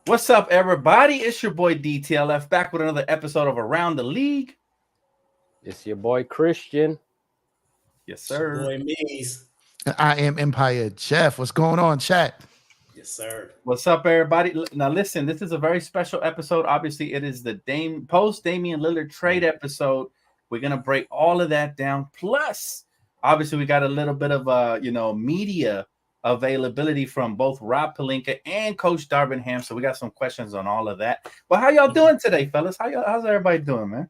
What's up, everybody? It's your boy DTLF back with another episode of Around the League. It's your boy Christian. Yes, It's your sir. boy Mees. I am Empire Jeff. What's going on, chat? Yes, sir. What's up, everybody? Now, listen, this is a very special episode. Obviously, it is the post Damian Lillard trade episode. We're gonna break all of that down. Plus, obviously, we got a little bit of media availability from both Rob Pelinka and Coach Darvingham. So we got some questions on all of that. But how y'all doing today, fellas? How's everybody doing, man?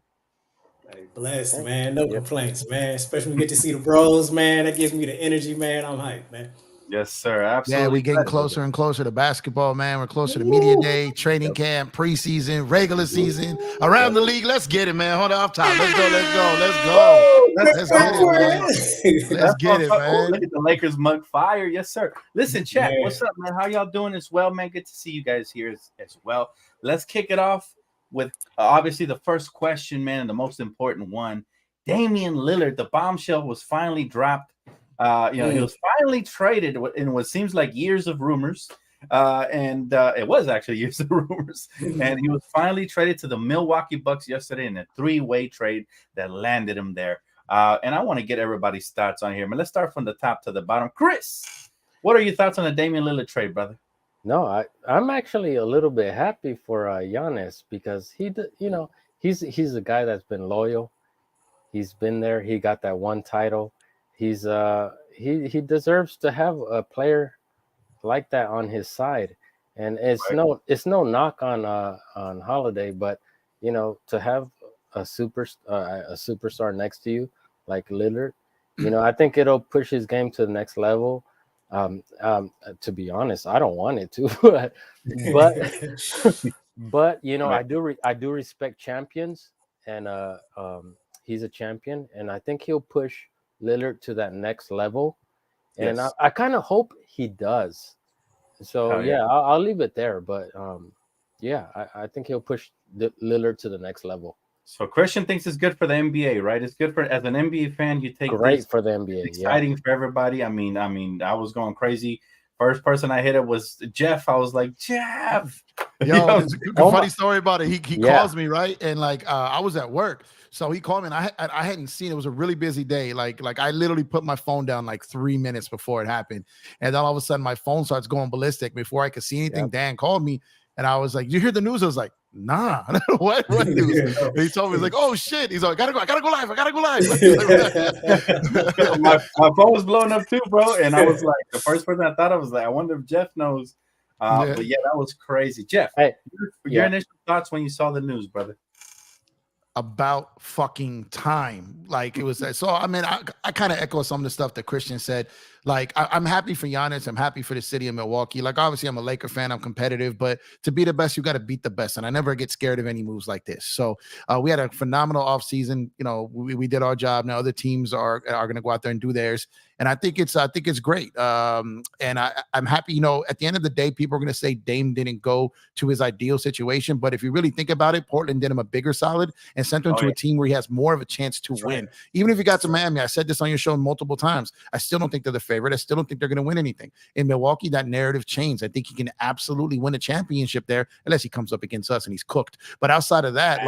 Hey, blessed, man. No complaints, man. Especially when we get to see the bros, man. That gives me the energy, man. I'm hyped, man. Yes, sir. Absolutely. Yeah, we're getting closer and closer to basketball, man. We're closer to media day, training camp, preseason, regular season, around the league. Let's get it, man. Hold on, off top. Let's go. Let's get it, man. Let's get it, man. Look at the Lakers mug fire. Yes, sir. Listen, chat. What's up, man? How y'all doing as well, man? Good to see you guys here as well. Let's kick it off with obviously the first question, man, and the most important one. Damian Lillard, the bombshell was finally dropped. He was finally traded in what seems like years of rumors. It was actually years of rumors. And he was finally traded to the Milwaukee Bucks yesterday in a three-way trade that landed him there. And I want to get everybody's thoughts on here. But let's start from the top to the bottom. Chris, what are your thoughts on the Damian Lillard trade, brother? No, I'm actually a little bit happy for Giannis because he's a guy that's been loyal. He's been there. He got that one title. He's he deserves to have a player like that on his side, and it's no knock on Holiday, but to have a superstar next to you like Lillard, I think it'll push his game to the next level. To be honest, I don't want it to, but I do respect champions, and he's a champion, and I think he'll push Lillard to that next level, and yes. I kind of hope he does. So I'll leave it there, but I think he'll push Lillard to the next level. So Christian thinks it's good for the NBA, right? It's good for, as an NBA fan, you take great for the NBA. It's exciting for everybody. I mean, I was going crazy. First person I hit it was Jeff. I was like, Jeff. Yo, it's a funny story about it. He calls me, right? And I was at work. So he called me, and I hadn't seen it. It was a really busy day. Like I literally put my phone down like 3 minutes before it happened. And then all of a sudden my phone starts going ballistic. Before I could see anything, Dan called me, and I was like, you hear the news? I was like, nah. What news? He told me, he's like, oh shit. He's like, I gotta go live. my phone was blowing up too, bro. And I was like, the first person I thought of was like, I wonder if Jeff knows. But that was crazy. Jeff, your initial thoughts when you saw the news, brother? About fucking time. Like it was so I mean I kind of echo some of the stuff that Christian said. Like I'm happy for Giannis. I'm happy for the city of Milwaukee. Like obviously I'm a Laker fan. I'm competitive, but to be the best, you got to beat the best. And I never get scared of any moves like this. So we had a phenomenal offseason. We did our job. Now other teams are going to go out there and do theirs. And I think it's great. And I'm happy, at the end of the day, people are going to say Dame didn't go to his ideal situation. But if you really think about it, Portland did him a bigger solid and sent him to a team where he has more of a chance to win. Right. Even if he got to Miami, I said this on your show multiple times, I still don't think they're the favorite. I still don't think they're going to win anything. In Milwaukee, that narrative changed. I think he can absolutely win a championship there, unless he comes up against us and he's cooked. But outside of that,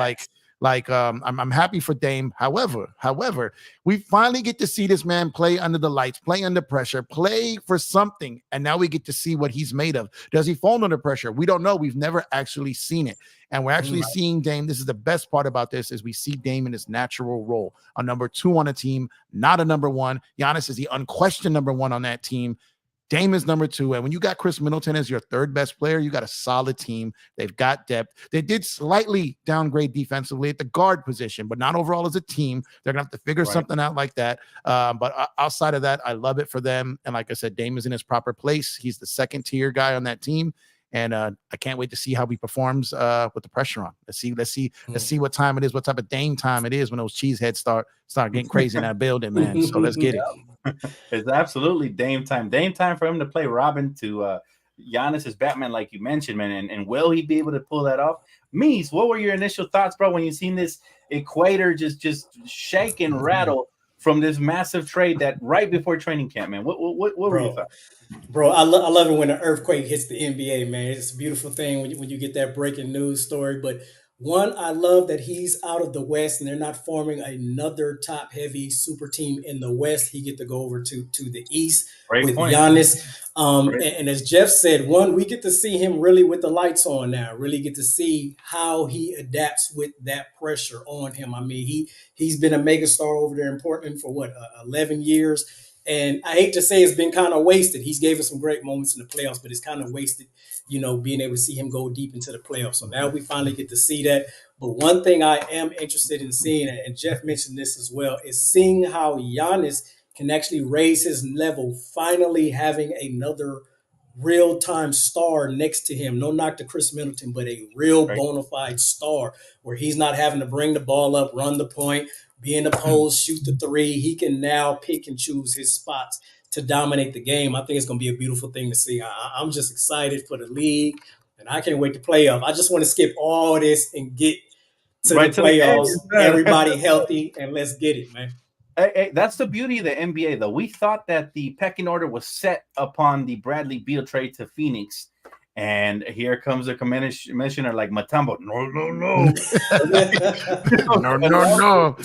I'm happy for Dame. However, we finally get to see this man play under the lights, play under pressure, play for something. And now we get to see what he's made of. Does he fall under pressure? We don't know. We've never actually seen it. And we're actually seeing Dame. This is the best part about this, is we see Dame in his natural role, a number 2 on a team, not a number 1. Giannis is the unquestioned number 1 on that team. Dame is number 2. And when you got Chris Middleton as your third best player, you got a solid team. They've got depth. They did slightly downgrade defensively at the guard position, but not overall as a team. They're going to have to figure something out like that. But outside of that, I love it for them. And like I said, Dame is in his proper place. He's the second tier guy on that team. And I can't wait to see how he performs with the pressure on. Let's see what time it is, what type of Dame time it is when those cheeseheads start getting crazy in that building, man. So let's get it. It's absolutely Dame time. Dame time for him to play Robin to Giannis as Batman, like you mentioned, man. And will he be able to pull that off? Mees, what were your initial thoughts, bro, when you seen this equator just shake and rattle from this massive trade that right before training camp, man? What were your thoughts? Bro, I love it when an earthquake hits the NBA, man. It's a beautiful thing when you get that breaking news story. But one, I love that he's out of the West and they're not forming another top heavy super team in the West. He get to go over to the East Great with point. Giannis. And as Jeff said, one, we get to see him really with the lights on now, really get to see how he adapts with that pressure on him. I mean, he's been a megastar over there in Portland for 11 years. And I hate to say it's been kind of wasted. He's gave us some great moments in the playoffs, but it's kind of wasted, being able to see him go deep into the playoffs. So now we finally get to see that. But one thing I am interested in seeing, and Jeff mentioned this as well, is seeing how Giannis can actually raise his level, finally having another real-time star next to him. No knock to Chris Middleton, but a real bona fide star where he's not having to bring the ball up, run the point, be in the post, shoot the three. He can now pick and choose his spots to dominate the game. I think it's going to be a beautiful thing to see. I'm just excited for the league, and I can't wait to playoff. I just want to skip all this and get to the playoffs. Everybody healthy, and let's get it, man. Hey, that's the beauty of the NBA, though. We thought that the pecking order was set upon the Bradley Beal trade to Phoenix. And here comes a commissioner like Mutombo. No. No.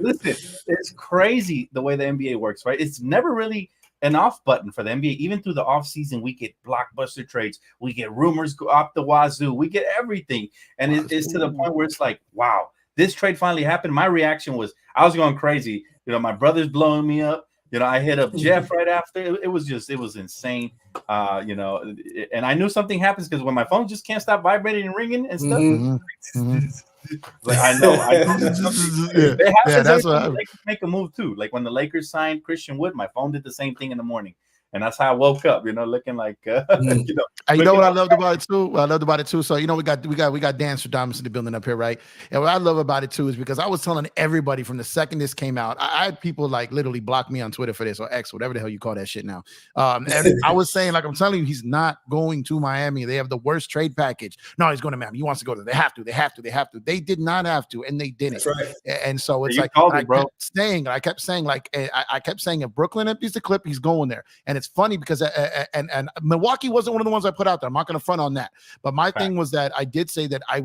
Listen, it's crazy the way the NBA works, right? It's never really an off button for the NBA. Even through the offseason, we get blockbuster trades. We get rumors go up the wazoo. We get everything. And it's to the point where it's like, wow, this trade finally happened. My reaction was, I was going crazy. My brother's blowing me up. I hit up Jeff right after. It was insane. And I knew something happens because when my phone just can't stop vibrating and ringing and stuff. Like I know. That's what they make a move too. Like when the Lakers signed Christian Wood, my phone did the same thing in the morning. And that's how I woke up, looking like, what I loved about it too? Well, I loved about it too. So, we got Dan Stradamus in the building up here, right? And what I love about it too is because I was telling everybody from the second this came out, I had people like literally block me on Twitter for this or X, whatever the hell you call that shit now. And I was saying, like, I'm telling you, he's not going to Miami. They have the worst trade package. No, he's going to Miami. He wants to go there. They have to. They did not have to, and they didn't. That's right. And so it's I kept saying, if Brooklyn empties the clip, he's going there. And it's funny because and Milwaukee wasn't one of the ones I put out there. I'm not going to front on that. But my thing was that I did say that I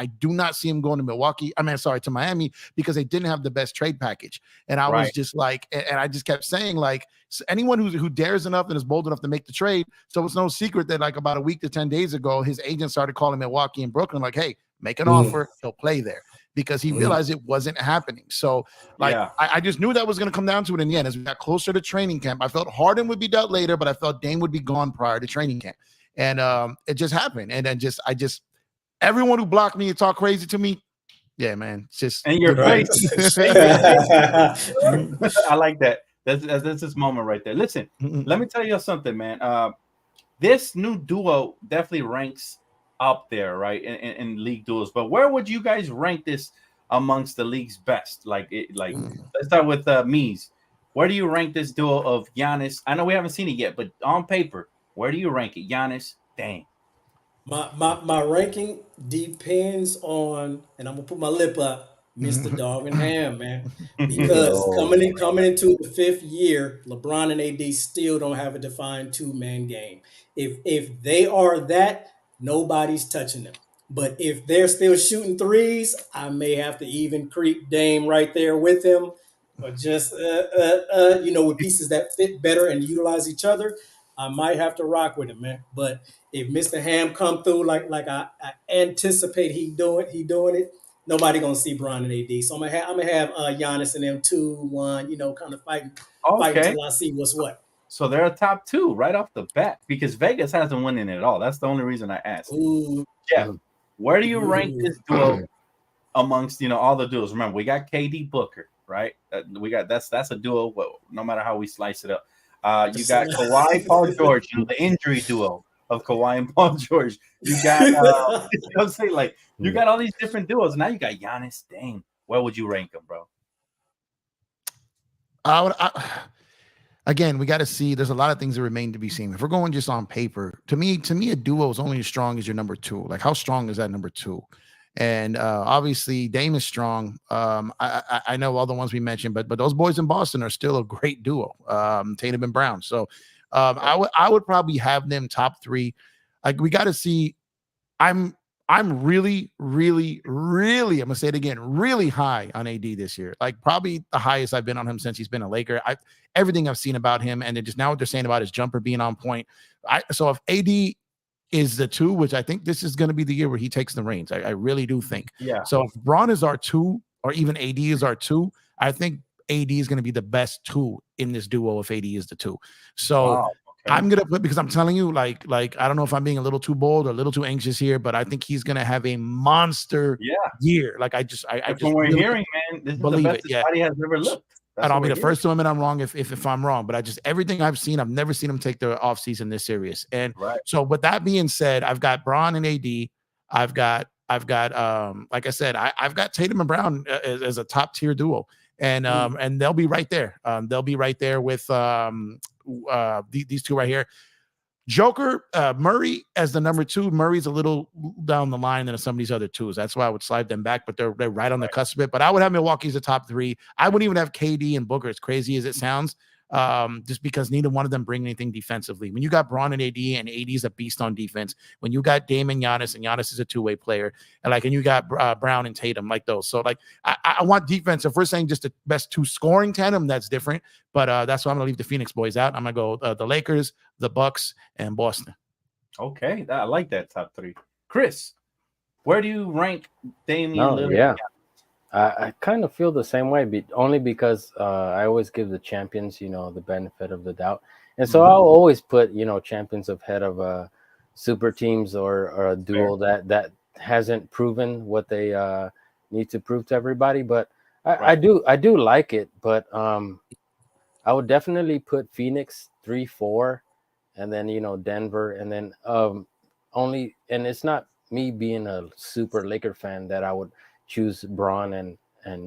do not see him going to to Miami because they didn't have the best trade package. And I was just like, and I just kept saying, like, anyone who dares enough and is bold enough to make the trade. So it's no secret that like about a week to 10 days ago, his agent started calling Milwaukee and Brooklyn like, hey, make an offer. He'll play there. Because he realized it wasn't happening. So, I just knew that was going to come down to it in the end. As we got closer to training camp, I felt Harden would be dealt later, but I felt Dame would be gone prior to training camp. And it just happened. And then everyone who blocked me and talked crazy to me, yeah, man, it's just. And your face. I like that. That's this moment right there. Listen, let me tell you something, man. This new duo definitely ranks up there, right, in league duels. But where would you guys rank this amongst the league's best? Let's start with Mies. Where do you rank this duo of Giannis? I know we haven't seen it yet, but on paper, where do you rank it? Giannis, Dame. My ranking depends on, and I'm gonna put my lip up, Mr. Dog and Ham, man, because coming into the fifth year, LeBron and AD still don't have a defined two-man game. If they are that, nobody's touching them. But if they're still shooting threes, I may have to even creep Dame right there with him, or just with pieces that fit better and utilize each other. I might have to rock with him, man. But if Mr. Ham come through like I anticipate he doing it, nobody gonna see Bron and AD. So I'm gonna have Giannis and them 2-1, kind of fighting until I see what's what. So they're a top two right off the bat because Vegas hasn't won it at all. That's the only reason I asked. Jeff, where do you rank this duo amongst all the duos? Remember, we got KD Booker, right? That's a duo. No matter how we slice it up, you got Kawhi Paul George, the injury duo of Kawhi and Paul George. You got you got all these different duos. Now you got Giannis, Dame. Where would you rank them, bro? Again, we got to see. There's a lot of things that remain to be seen. If we're going just on paper, to me, a duo is only as strong as your number two. Like, how strong is that number two? And obviously Dame is strong. I know all the ones we mentioned, but those boys in Boston are still a great duo, Tatum and Brown. So I would probably have them top 3. Like, we got to see. I'm really, really, really, I'm gonna say it again, really high on AD this year. Like, probably the highest I've been on him since he's been a Laker. Everything I've seen about him, and just now what they're saying about his jumper being on point. So if AD is the 2, which I think this is going to be the year where he takes the reins. I really do think. Yeah. So if Braun is our 2, or even AD is our 2, I think AD is going to be the best 2 in this duo if AD is the 2. So Wow. Okay. I'm gonna put, because I'm telling you, like I don't know if I'm being a little too bold or a little too anxious here, but I think he's gonna have a monster year. Like, I just from what we're hearing, man, this is the best his body has ever looked. And I'll be the first to admit I'm wrong if I'm wrong, but everything I've seen, I've never seen him take the offseason this serious. And so with that being said, I've got Braun and AD. I've got like I said, I've got Tatum and Brown as a top tier duo. And they'll be right there. They'll be right there with these 2 right here. Joker, Murray as the number 2. Murray's a little down the line than some of these other 2s. That's why I would slide them back, but they're right on the cusp of it. But I would have Milwaukee as a top 3. I wouldn't even have KD and Booker, as crazy as it sounds, just because neither one of them bring anything defensively. When you got Braun and AD is a beast on defense. When you got Dame and Giannis is a 2-way player, and you got Brown and Tatum, like those. So I want defense. If we're saying just the best 2 scoring tandem, that's different. But that's why I'm gonna leave the Phoenix boys out. I'm gonna go the Lakers, the Bucks, and Boston. Okay, I like that top 3. Chris, where do you rank Damian Lillard? Yeah, I kind of feel the same way, only because I always give the champions, the benefit of the doubt. And so I'll always put, champions ahead of super teams or a duo that hasn't proven what they need to prove to everybody. But I do like it. But I would definitely put Phoenix 3-4, and then, Denver, and then and it's not me being a super Laker fan that I would choose Braun and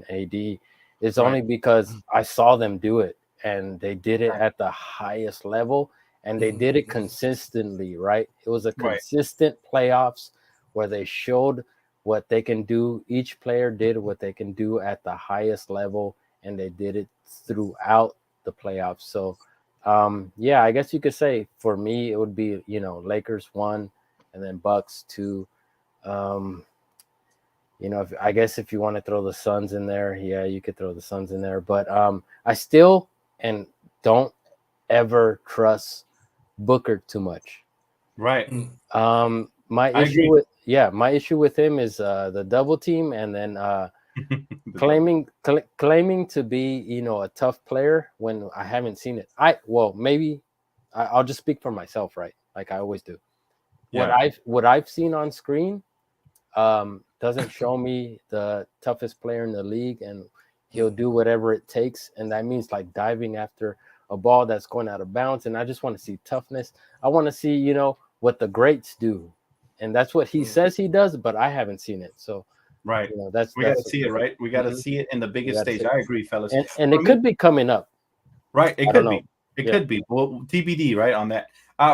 AD. It's only because I saw them do it, and they did it at the highest level, and they did it consistently, right? It was a consistent playoffs where they showed what they can do. Each player did what they can do at the highest level, and they did it throughout the playoffs. So I guess you could say for me it would be, Lakers 1, and then Bucks 2. I guess if you want to throw the Suns in there, you could throw the Suns in there. But I still don't ever trust Booker too much. Right. My issue with him is the double team, and then claiming to be, a tough player when I haven't seen it. Maybe I'll just speak for myself, right? Like I always do. Yeah. What I've seen on screen doesn't show me the toughest player in the league, and he'll do whatever it takes, and that means like diving after a ball that's going out of bounds. And I just want to see toughness. I want to see, what the greats do, and that's what he says he does, but I haven't seen it. So we got to see it, right? We got to see it in the biggest stage. I agree, fellas. And it could be coming up, right? It could be. It could be. Well, TBD, right, on that.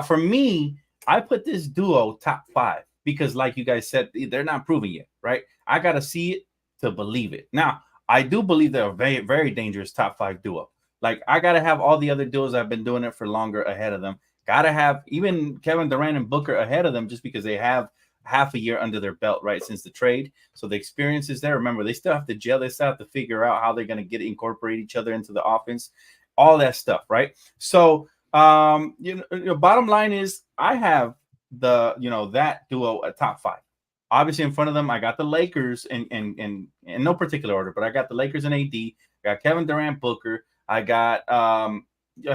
For me, I put this duo top 5 because, like you guys said, they're not proving yet, right? I got to see it to believe it. Now, I do believe they're a very, very dangerous top 5 duo. Like, I got to have all the other duos that have been doing it for longer ahead of them. Got to have even Kevin Durant and Booker ahead of them just because they have half a year under their belt, right, since the trade. So the experience is there. Remember, they still have to gel. They still have to figure out how they're going to incorporate each other into the offense, all that stuff, right? So, bottom line is I have that duo at top 5. Obviously, in front of them, I got the Lakers in no particular order, but I got the Lakers and AD. I got Kevin Durant, Booker. I got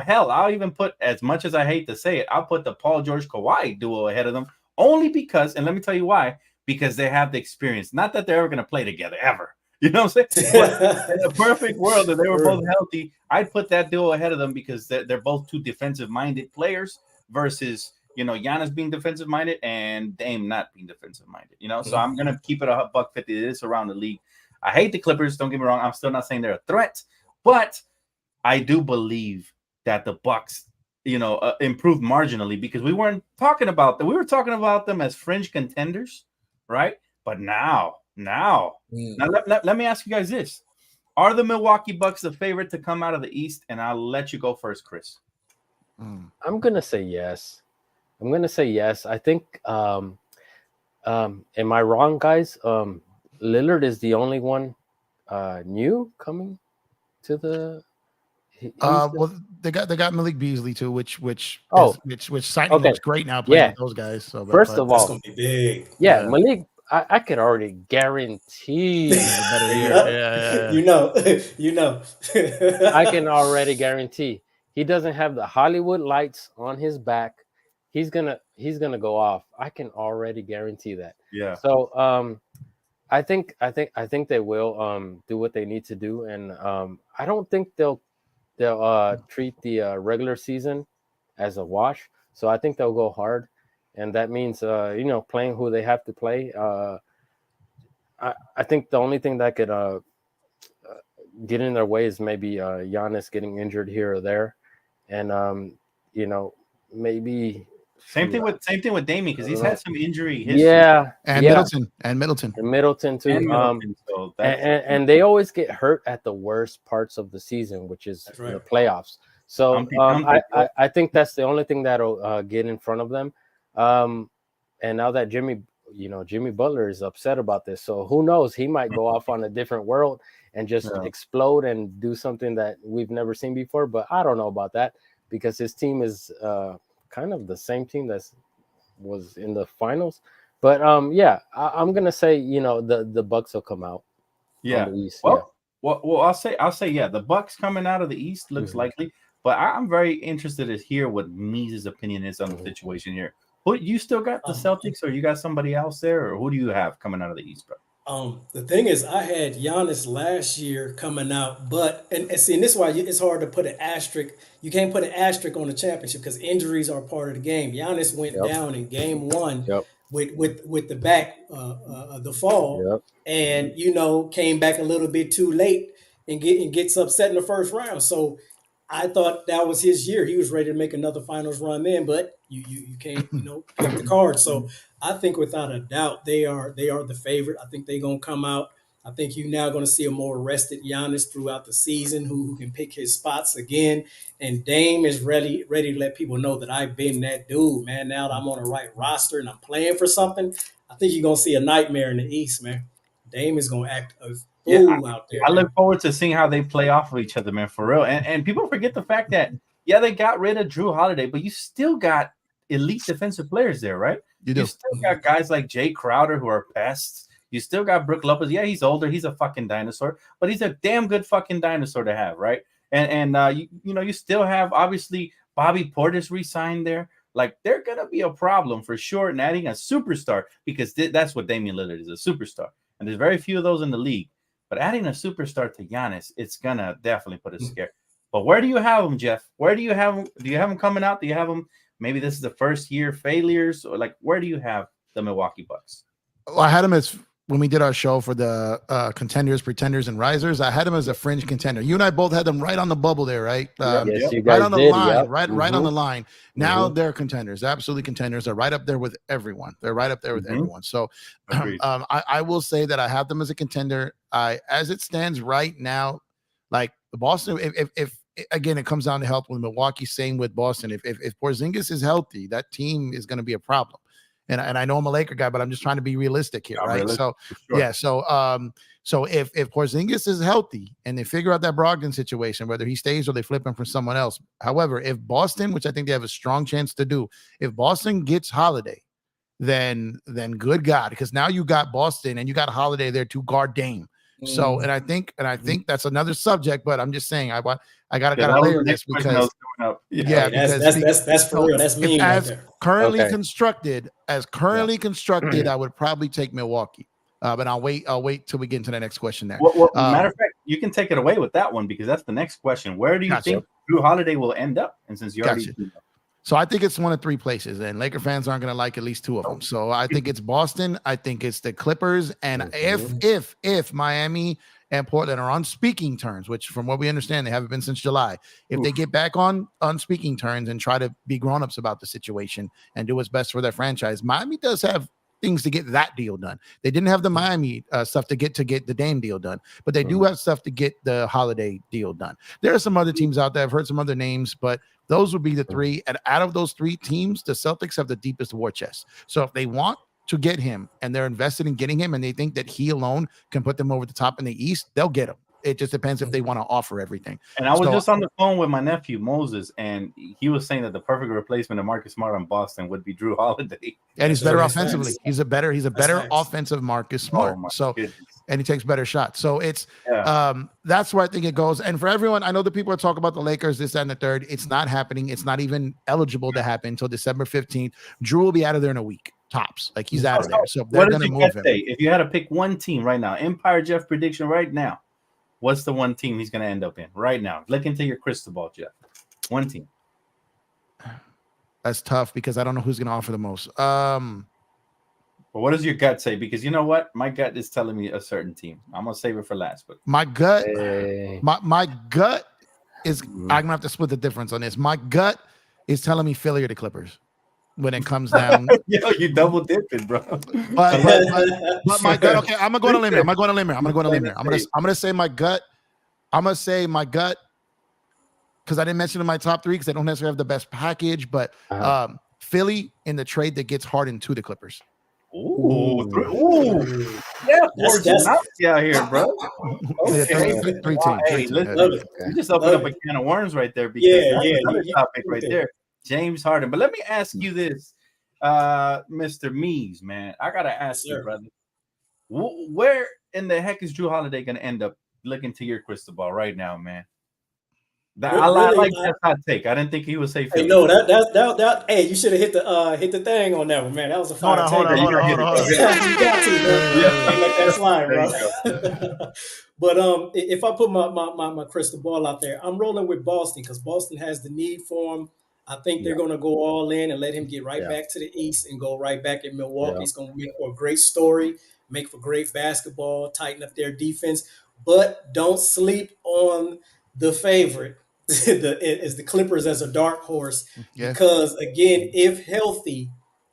hell, I'll even put, as much as I hate to say it, I'll put the Paul George Kawhi duo ahead of them, only because, and let me tell you why, because they have the experience. Not that they're ever going to play together ever. You know what I'm saying? But in a perfect world, if they were both healthy, I'd put that duo ahead of them because they're both 2 defensive-minded players versus, Giannis being defensive-minded and Dame not being defensive-minded. So I'm going to keep it a $150. It is around the league. I hate the Clippers. Don't get me wrong. I'm still not saying they're a threat, but I do believe that the Bucks, improved marginally because we weren't talking about them. We were talking about them as fringe contenders, right? But now Now let me ask you guys this. Are the Milwaukee Bucks the favorite to come out of the East? And I'll let you go first, Chris. I'm going to say yes. I think, am I wrong, guys? Lillard is the only one new coming to the well, they got Malik Beasley too, which signing looks great now playing with those guys. So first of all, that's gonna be big. Yeah, Malik, I could already guarantee better year. You know. I can already guarantee he doesn't have the Hollywood lights on his back. He's gonna go off. I can already guarantee that. Yeah. So I think they will do what they need to do, and I don't think they'll treat the regular season as a wash. So I think they'll go hard, and that means playing who they have to play. I think the only thing that could get in their way is maybe Giannis getting injured here or there, and maybe. Same thing with Damian because he's had some injury history. Yeah, and Middleton too. And they always get hurt at the worst parts of the season, which is the playoffs. So I think that's the only thing that'll get in front of them. And now that Jimmy Butler is upset about this, so who knows? He might go off on a different world and just explode and do something that we've never seen before. But I don't know about that because his team is kind of the same team that was in the finals. But I'm gonna say the Bucks will come out. Yeah. On the East. Well, I'll say the Bucks coming out of the East looks likely. But I'm very interested to hear what Meese's opinion is on the situation here. Who you still got the Celtics, or you got somebody else there, or who do you have coming out of the East, bro? The thing is, I had Giannis last year coming out, but and see, and this is why it's hard to put an asterisk. You can't put an asterisk on the championship because injuries are part of the game. Giannis went down in game one with the back, the fall, and came back a little bit too late and gets upset in the first round. So I thought that was his year. He was ready to make another finals run then, but you can't pick the card. So I think without a doubt they are the favorite. I think they're gonna come out. I think you're now going to see a more rested Giannis throughout the season who can pick his spots again. And Dame is ready to let people know that I've been that dude, man. Now that I'm on the right roster and I'm playing for something, I think you're going to see a nightmare in the East, man. Dame is going to act a fool out there. I look forward to seeing how they play off of each other, man, for real. And people forget the fact that, they got rid of Drew Holiday, but you still got elite defensive players there, right? You still got guys like Jay Crowder who are pests. You still got Brook Lopez. Yeah, he's older. He's a fucking dinosaur, but he's a damn good fucking dinosaur to have, right? And you still have, obviously, Bobby Portis re-signed there. Like, they're going to be a problem for sure in adding a superstar because that's what Damian Lillard is, a superstar. And there's very few of those in the league. But adding a superstar to Giannis, it's going to definitely put a scare. But where do you have him, Jeff? Where do you have him? Do you have him coming out? Do you have him? Maybe this is the first year failures, or like, where do you have the Milwaukee Bucks? Well, I had him as when we did our show for the contenders, pretenders, and risers. I had him as a fringe contender. You and I both had them right on the bubble there, right? Yes, you right guys on the did, line, right on the line. Now they're contenders, absolutely contenders. They're right up there with everyone. They're right up there with everyone. So I will say that I have them as a contender. As it stands right now, like the Boston, if again, it comes down to health with Milwaukee. Same with Boston. If Porzingis is healthy, that team is going to be a problem. And I know I'm a Laker guy, but I'm just trying to be realistic here, right? So so if Porzingis is healthy and they figure out that Brogdon situation, whether he stays or they flip him for someone else. However, if Boston, which I think they have a strong chance to do, if Boston gets Holiday, then good God, because now you got Boston and you got Holiday there to guard Dame. So and I think that's another subject, but I'm just saying I gotta layer this because that's for real. That's me. As currently constructed, I would probably take Milwaukee. But I'll wait till we get into the next question there. Well, matter of fact, you can take it away with that one because that's the next question. Where do you think Drew Holiday will end up? And since you already So I think it's one of three places, and Laker fans aren't going to like at least two of them. So I think it's Boston. I think it's the Clippers. And if Miami and Portland are on speaking terms, which from what we understand, they haven't been since July, if they get back on speaking terms and try to be grown-ups about the situation and do what's best for their franchise, Miami does have things to get that deal done. They didn't have the Miami stuff to get the Dame deal done, but they do have stuff to get the Holiday deal done. There are some other teams out there. I've heard some other names, but those would be the three. And out of those three teams, the Celtics have the deepest war chest. So if they want to get him and they're invested in getting him and they think that he alone can put them over the top in the East, they'll get him. It just depends if they want to offer everything. And I was just on the phone with my nephew Moses, and he was saying that the perfect replacement of Marcus Smart on Boston would be Drew Holiday. And he's better offensively. He's a better offensive Marcus Smart. And he takes better shots. So it's that's where I think it goes. And for everyone, I know that people are talking about the Lakers, this, that, and the third. It's not happening. It's not even eligible to happen until December 15th. Drew will be out of there in a week. Tops. Like he's out of there. So they're going to move him. If you had to pick one team right now, Empire Jeff prediction right now, what's the one team he's going to end up in right now? Look into your crystal ball, Jeff. One team. That's tough because I don't know who's going to offer the most. But what does your gut say? Because you know what? My gut is telling me a certain team. I'm going to save it for last. But my gut, my gut is, I'm going to have to split the difference on this. My gut is telling me Philly or the Clippers when it comes down. Yo, you double dipping, bro. But my gut, okay, I'm going to go on a limb here. I'm going to say my gut. I'm going to say my gut because I didn't mention in my top three because they don't necessarily have the best package, but Philly in the trade that gets Harden to the Clippers. Ooh. Yeah, that's out here, bro. Okay. Three teams. You just opened up a can of worms right there. Because another topic right there. James Harden. But let me ask you this, Mr. Mees, man. I got to ask you, brother. Where in the heck is Drew Holiday going to end up? Looking to your crystal ball right now, man. I like that hot take. I didn't think he would say. Hey, no, that. Hey, you should have hit the thing on that one, man. That was a fire take. Hold on. You got to, man. Can't let that slide, bro. But if I put my crystal ball out there, I'm rolling with Boston because Boston has the need for him. I think they're going to go all in and let him get back to the East and go right back in Milwaukee. It's going to make for a great story, make for great basketball, tighten up their defense, but don't sleep on the favorite. Is the Clippers as a dark horse because again, if healthy,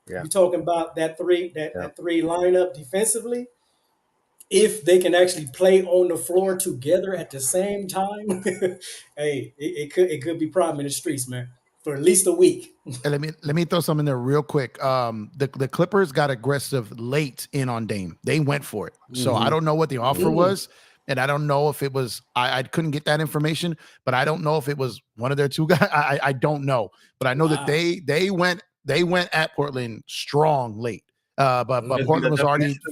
you're talking about that three lineup defensively. If they can actually play on the floor together at the same time, hey, it could be problem in the streets, man, for at least a week. Let me throw something there real quick. The Clippers got aggressive late in on Dame. They went for it. So I don't know what the offer was. And I don't know if it was, I couldn't get that information, but I don't know if it was one of their two guys. I don't know, but I know that they went at Portland strong late. But Portland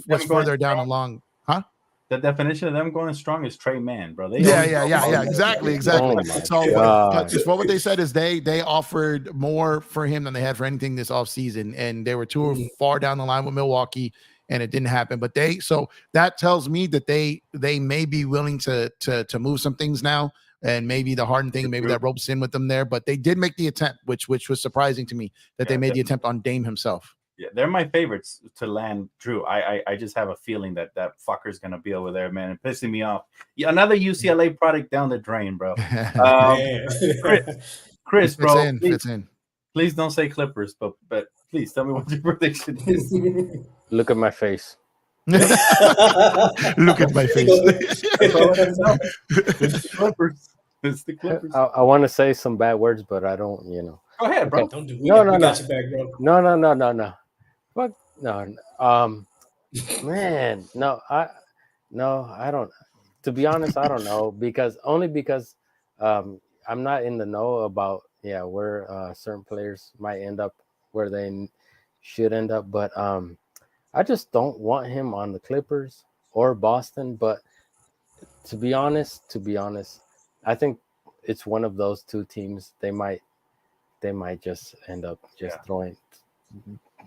was further down along. Huh? The definition of them going strong is Trey Mann, bro. Exactly. Oh So what they said is they offered more for him than they had for anything this offseason. And they were too far down the line with Milwaukee. And it didn't happen, but so that tells me that they may be willing to move some things now, and maybe the Harden thing, maybe that ropes in with them there. But they did make the attempt, which was surprising to me that they made the attempt on Dame himself. Yeah, they're my favorites to land Drew. I just have a feeling that fucker's gonna be over there, man, and pissing me off. Yeah, another UCLA product down the drain, bro. Chris, bro, fits in. Please don't say Clippers, but please tell me what your prediction is. Look at my face. Look at my face. It's the Clippers. It's the Clippers. I want to say some bad words, but I don't, Go ahead, bro. Okay. Don't do it. No. Got your back, bro. No. Fuck no. Man, no, I don't. To be honest, I don't know because I'm not in the know about where certain players might end up where they should end up, but I just don't want him on the Clippers or Boston. But to be honest, I think it's one of those two teams. They might just end up throwing.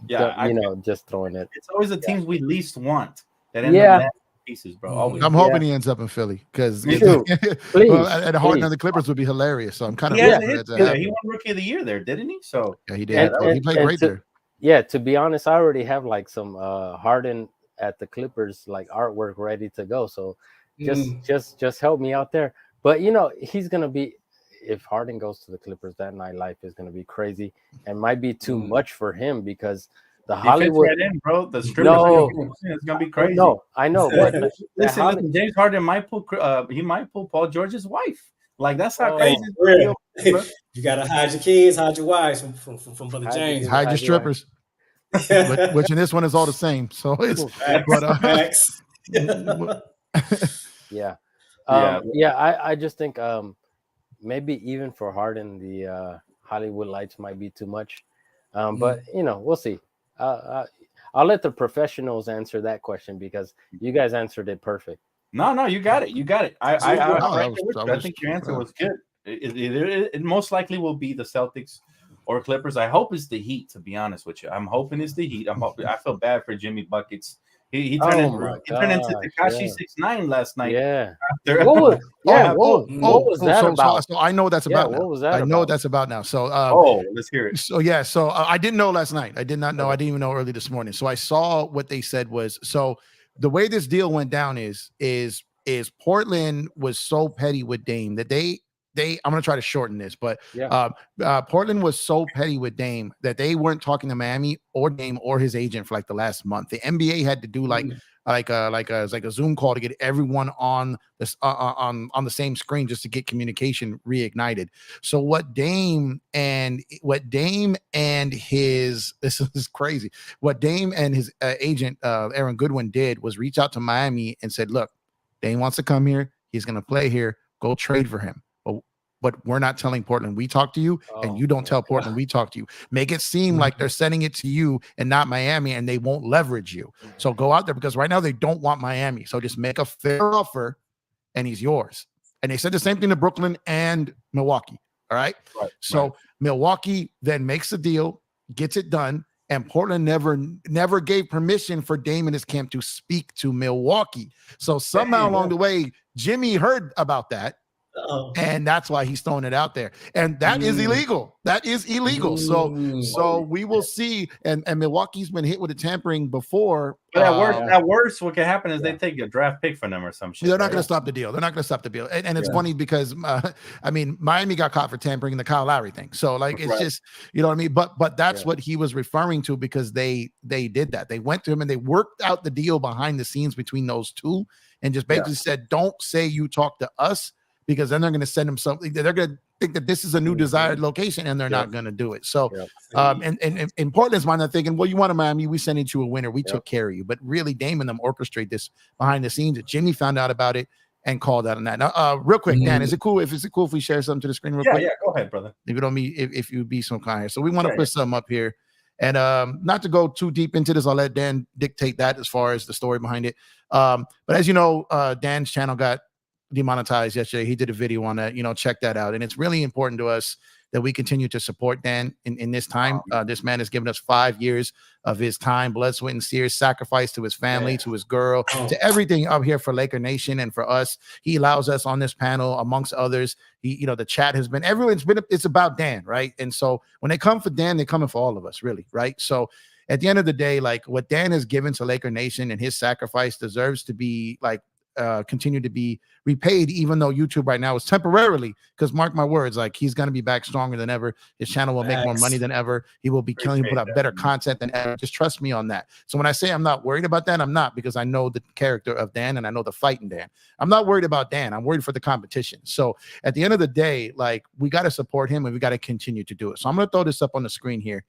Just throwing it. It's always the teams we least want that end up pieces, bro. Always. I'm hoping he ends up in Philly because and Harden on the Clippers would be hilarious. So I'm kind of he won Rookie of the Year there, didn't he? So yeah, he did. He played great there. Yeah, to be honest, I already have like some Harden at the Clippers like artwork ready to go. So just help me out there. But he's gonna be, if Harden goes to the Clippers, that nightlife is gonna be crazy and might be too much for him because The He fits Hollywood. right in, bro. The strippers No. it's gonna be crazy. No, I know, but Listen, James Harden might pull. He might pull Paul George's wife. Like that's how Oh. crazy. Real. You gotta hide your kids, hide your wives from Brother Hide your James. kids. Hide your strippers. which in this one is all the same. So it's Facts. Yeah. Yeah. I just think maybe even for Harden, the Hollywood lights might be too much. But we'll see. I'll let the professionals answer that question because you guys answered it perfect. No, you got it. You got it. I think your answer was good. It most likely will be the Celtics or Clippers. I hope it's the Heat, to be honest with you. I'm hoping it's the Heat. I feel bad for Jimmy Buckets. He turned into Tekashi 6ix9ine last night. Yeah. What was that about? So I know what that's about. What was that? I know what that's about now. So let's hear it. So I didn't know last night. I did not know. I didn't even know early this morning. So I saw what they said was the way this deal went down is Portland was so petty with Dame that I'm going to try to shorten this, but Portland was so petty with Dame that they weren't talking to Miami or Dame or his agent for like the last month. The NBA had to do like a Zoom call to get everyone on this on the same screen just to get communication reignited. So what Dame and his this is crazy. What Dame and his agent Aaron Goodwin did was reach out to Miami and said, "Look, Dame wants to come here. He's going to play here. Go trade for him." But we're not telling Portland we talk to you, and you don't tell Portland we talk to you. Make it seem like they're sending it to you and not Miami, and they won't leverage you. So go out there because right now they don't want Miami. So just make a fair offer, and he's yours. And they said the same thing to Brooklyn and Milwaukee. All right. So Milwaukee then makes a deal, gets it done, and Portland never gave permission for Dame and his camp to speak to Milwaukee. So somehow along the way, Jimmy heard about that. And that's why he's throwing it out there. And that is illegal. That is illegal. So we will see. And Milwaukee's been hit with a tampering before. But at worst, what can happen is they take a draft pick from them or some shit. They're not going to stop the deal. And it's funny because, Miami got caught for tampering in the Kyle Lowry thing. So, it's just, you know what I mean? But that's what he was referring to because they did that. They went to him and they worked out the deal behind the scenes between those two and just basically said, don't say you talk to us, because then they're going to send them something. They're going to think that this is a new desired location, and they're not going to do it. So, and in Portland's mind, they're thinking, well, you want to Miami, we sent you a winner. We took care of you. But really, Dame and them orchestrate this behind the scenes. Jimmy found out about it and called out on that. Now, real quick, Dan, is it cool if we share something to the screen real quick? Yeah, go ahead, brother. If you'd be so kind here. So we want to put something up here. And not to go too deep into this, I'll let Dan dictate that as far as the story behind it. But as you know, Dan's channel got demonetized yesterday. He did a video on that. Check that out. And it's really important to us that we continue to support Dan in this time. This man has given us 5 years of his time, blood, sweat, and tears, sacrifice to his family, to his girl, to everything up here for Laker Nation and for us. He allows us on this panel, amongst others. The chat has been, it's about Dan, right? And so when they come for Dan, they're coming for all of us, really, right? So at the end of the day, what Dan has given to Laker Nation and his sacrifice deserves to be continue to be repaid, even though YouTube right now is temporarily, because mark my words, he's going to be back stronger than ever. His channel will make more money than ever. He will be killing, put out better content than ever. Just trust me on that. So when I say I'm not worried about Dan, I'm not, because I know the character of Dan and I know the fight in Dan. I'm not worried about Dan. I'm worried for the competition. So at the end of the day, we got to support him and we got to continue to do it. So I'm going to throw this up on the screen here.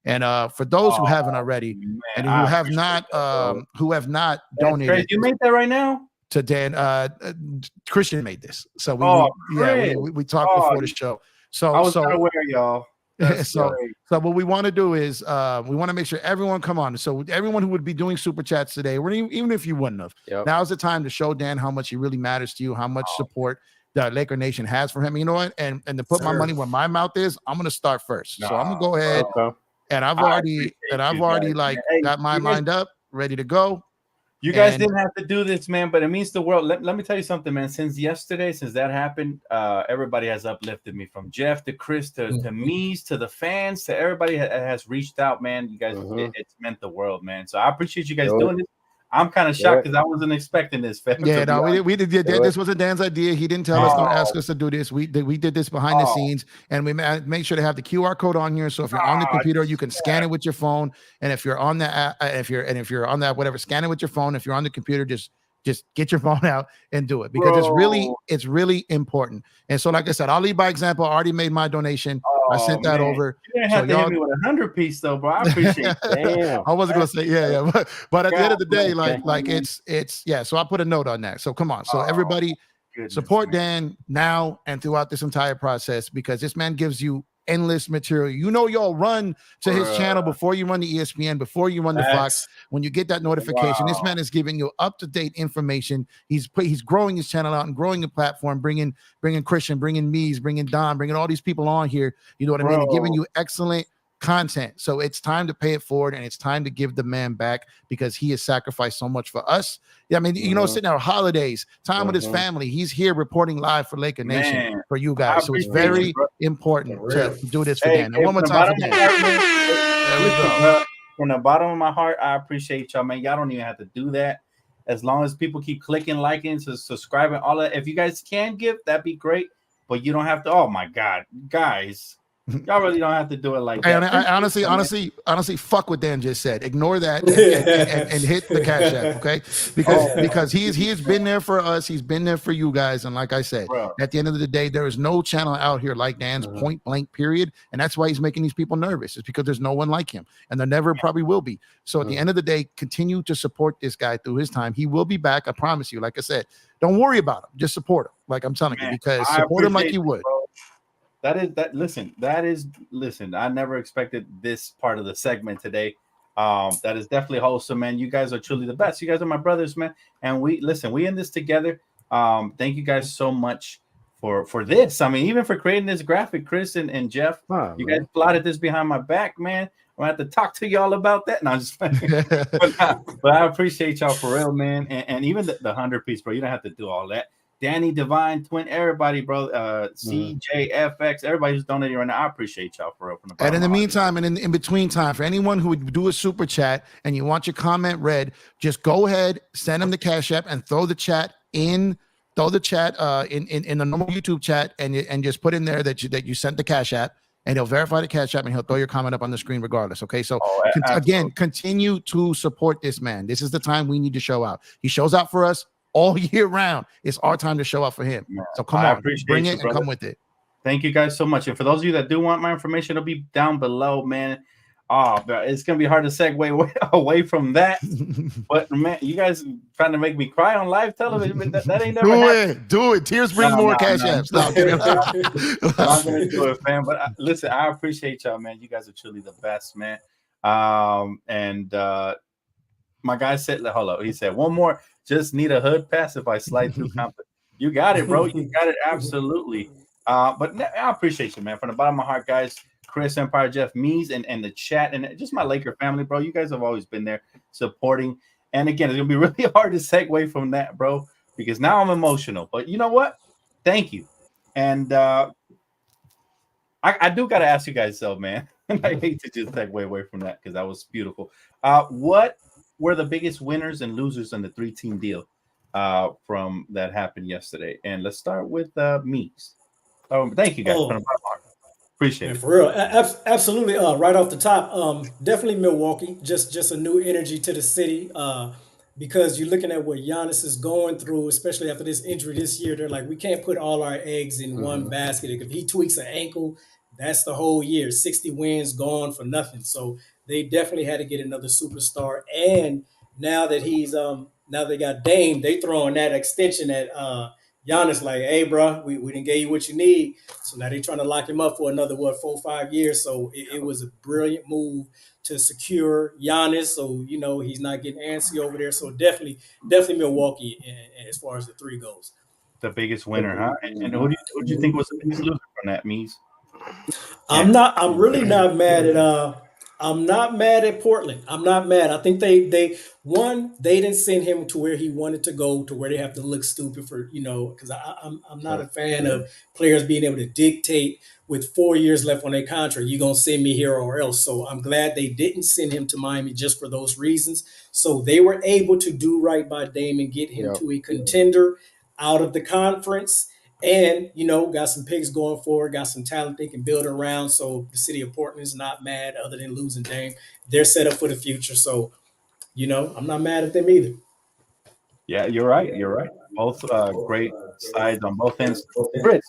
And for those who haven't already, and who have not donated, you made that right now. To Dan, Christian made this, so we talked before the show. So I was aware, y'all. So what we want to do is we want to make sure everyone come on. So everyone who would be doing super chats today, even if you wouldn't have, now's the time to show Dan how much he really matters to you, how much support the Laker Nation has for him. You know what? And to put my money where my mouth is, I'm gonna start first. So I'm gonna go ahead, and I've already got mine lined up, ready to go. You guys didn't have to do this, man, but it means the world. Let me tell you something, man. Since that happened, everybody has uplifted me, from Jeff to Chris to Mies to the fans to everybody has reached out, man. You guys, it's meant the world, man. So I appreciate you guys doing this. I'm kind of shocked because I wasn't expecting this. Fam, yeah, no, we did. This wasn't Dan's idea. He didn't tell us, don't ask us to do this. We did this behind the scenes, and we made sure to have the QR code on here. So if you're on the computer, you can scan it with your phone. And if you're on that, if you're on that, whatever, scan it with your phone. If you're on the computer, just get your phone out and do it, because it's really important. And so, like I said, I'll lead by example. I already made my donation. I sent that over. You didn't have to hit me with 100 piece though, bro. I appreciate it. I wasn't gonna say yeah, but at the end of the day, like it's yeah. So I put a note on that. So come on. So everybody support Dan now and throughout this entire process, because this man gives you endless material. You know, y'all run to his channel before you run the ESPN, before you run the Fox. When you get that notification, this man is giving you up-to-date information. He's growing his channel out and growing the platform, bringing Christian, bringing Mies, bringing Don, bringing all these people on here. You know what I mean? And giving you excellent content. So it's time to pay it forward, and it's time to give the man back, because he has sacrificed so much for us. Yeah, I mean, you know, sitting out holidays, time with his family. He's here reporting live for Laker Nation for you guys. So it's very important to do this for Dan. And one more time for Dan. There we go. From the bottom of my heart, I appreciate y'all, man. Y'all don't even have to do that. As long as people keep clicking, liking, subscribing, all that. If you guys can give, that'd be great. But you don't have to. Oh my God, guys. Y'all really don't have to do it like that. And I honestly, fuck what Dan just said. Ignore that and hit the Cash App, okay? Because he has been there for us. He's been there for you guys. And like I said, at the end of the day, there is no channel out here like Dan's, point blank, period. And that's why he's making these people nervous. It's because there's no one like him, and there never probably will be. So at the end of the day, continue to support this guy through his time. He will be back. I promise you. Like I said, don't worry about him. Just support him. Like I'm telling you, because support him like you would. Listen, I never expected this part of the segment today. That is definitely wholesome, man. You guys are truly the best. You guys are my brothers, man. And we in this together. Thank you guys so much for this. I mean, even for creating this graphic, Chris and Jeff. You guys plotted this behind my back, man. I'm gonna have to talk to y'all about that. No, I'm just but I appreciate y'all for real, man. And even the 100 piece, bro. You don't have to do all that. Danny, Divine, Twin, everybody, bro. CJFX, everybody who's donating right now. I appreciate y'all for real. And in the meantime, and in between time, for anyone who would do a super chat and you want your comment read, just go ahead, send them the Cash App, and throw the chat in the normal YouTube chat, and just put in there that you sent the Cash App, and he'll verify the Cash App, and he'll throw your comment up on the screen regardless. Okay, so again, continue to support this man. This is the time we need to show out. He shows out for us all year round. It's our time to show up for him. So come on, bring it and come with it. Thank you guys so much. And for those of you that do want my information, it'll be down below, man. Oh, it's gonna be hard to segue away from that. But man, you guys trying to make me cry on live television. That ain't never happened. Do it. Tears bring more Cash Apps. I'm gonna do it, fam. But listen, I appreciate y'all, man. You guys are truly the best, man. My guy said, hold up. He said, one more. Just need a hood pass if I slide through Compton. You got it, bro. You got it. Absolutely. But I appreciate you, man. From the bottom of my heart, guys. Chris, Empire, Jeff, Mies, and the chat, and just my Laker family, bro. You guys have always been there supporting. And again, it's going to be really hard to segue from that, bro, because now I'm emotional. But you know what? Thank you. And I do got to ask you guys, though, man. I hate to just segue away from that because that was beautiful. What were the biggest winners and losers in the 3-team deal from that happened yesterday? And let's start with Mies. Thank you guys. Appreciate it. For real. Absolutely. Right off the top, definitely Milwaukee. Just a new energy to the city. Because you're looking at what Giannis is going through, especially after this injury this year. They're like, we can't put all our eggs in one basket. If he tweaks an ankle, that's the whole year. 60 wins gone for nothing. So they definitely had to get another superstar. And now that now they got Dame, they throwing that extension at Giannis, like, hey, bro, we didn't give you what you need. So now they're trying to lock him up for another, 4-5 years. So it was a brilliant move to secure Giannis. So, he's not getting antsy over there. So definitely Milwaukee as far as the 3 goes. The biggest winner, huh? And who do you think was the biggest loser from that, Mies? I'm really not mad at I'm not mad at Portland. I'm not mad. I think they didn't send him to where he wanted to go, to where they have to look stupid for, because I'm not a fan of players being able to dictate with 4 years left on their contract. You're going to send me here or else. So I'm glad they didn't send him to Miami just for those reasons. So they were able to do right by Damian, get him to a contender out of the conference. And, got some picks going forward, got some talent they can build around. So the city of Portland is not mad other than losing Dame. They're set up for the future. So, I'm not mad at them either. Yeah, you're right. You're right. Both great sides on both ends. Chris,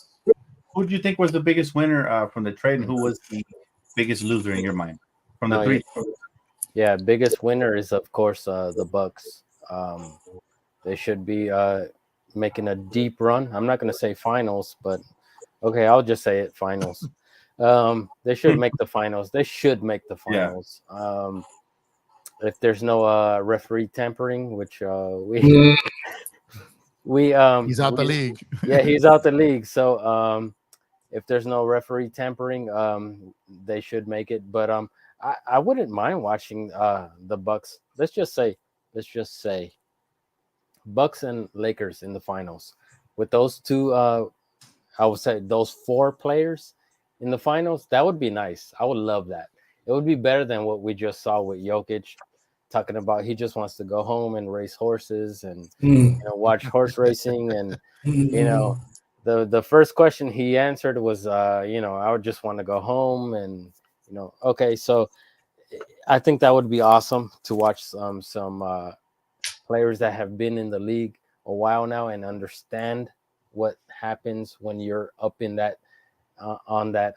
who do you think was the biggest winner from the trade, and who was the biggest loser in your mind from the three? Yeah, biggest winner is of course the Bucks. They should be making a deep run. I'm not going to say finals, but okay, I'll just say it, finals. They should make the finals. They should make the finals. Yeah. If there's no referee tampering, which we he's out the league. Yeah, he's out the league. So if there's no referee tampering, they should make it. But I wouldn't mind watching the Bucks. Let's just say Bucks and Lakers in the finals. With those two, I would say those 4 players in the finals, that would be nice. I would love that. It would be better than what we just saw with Jokic, talking about he just wants to go home and race horses and watch horse racing. And the first question he answered was I would just want to go home. And okay, so I think that would be awesome to watch some players that have been in the league a while now and understand what happens when you're up in that on that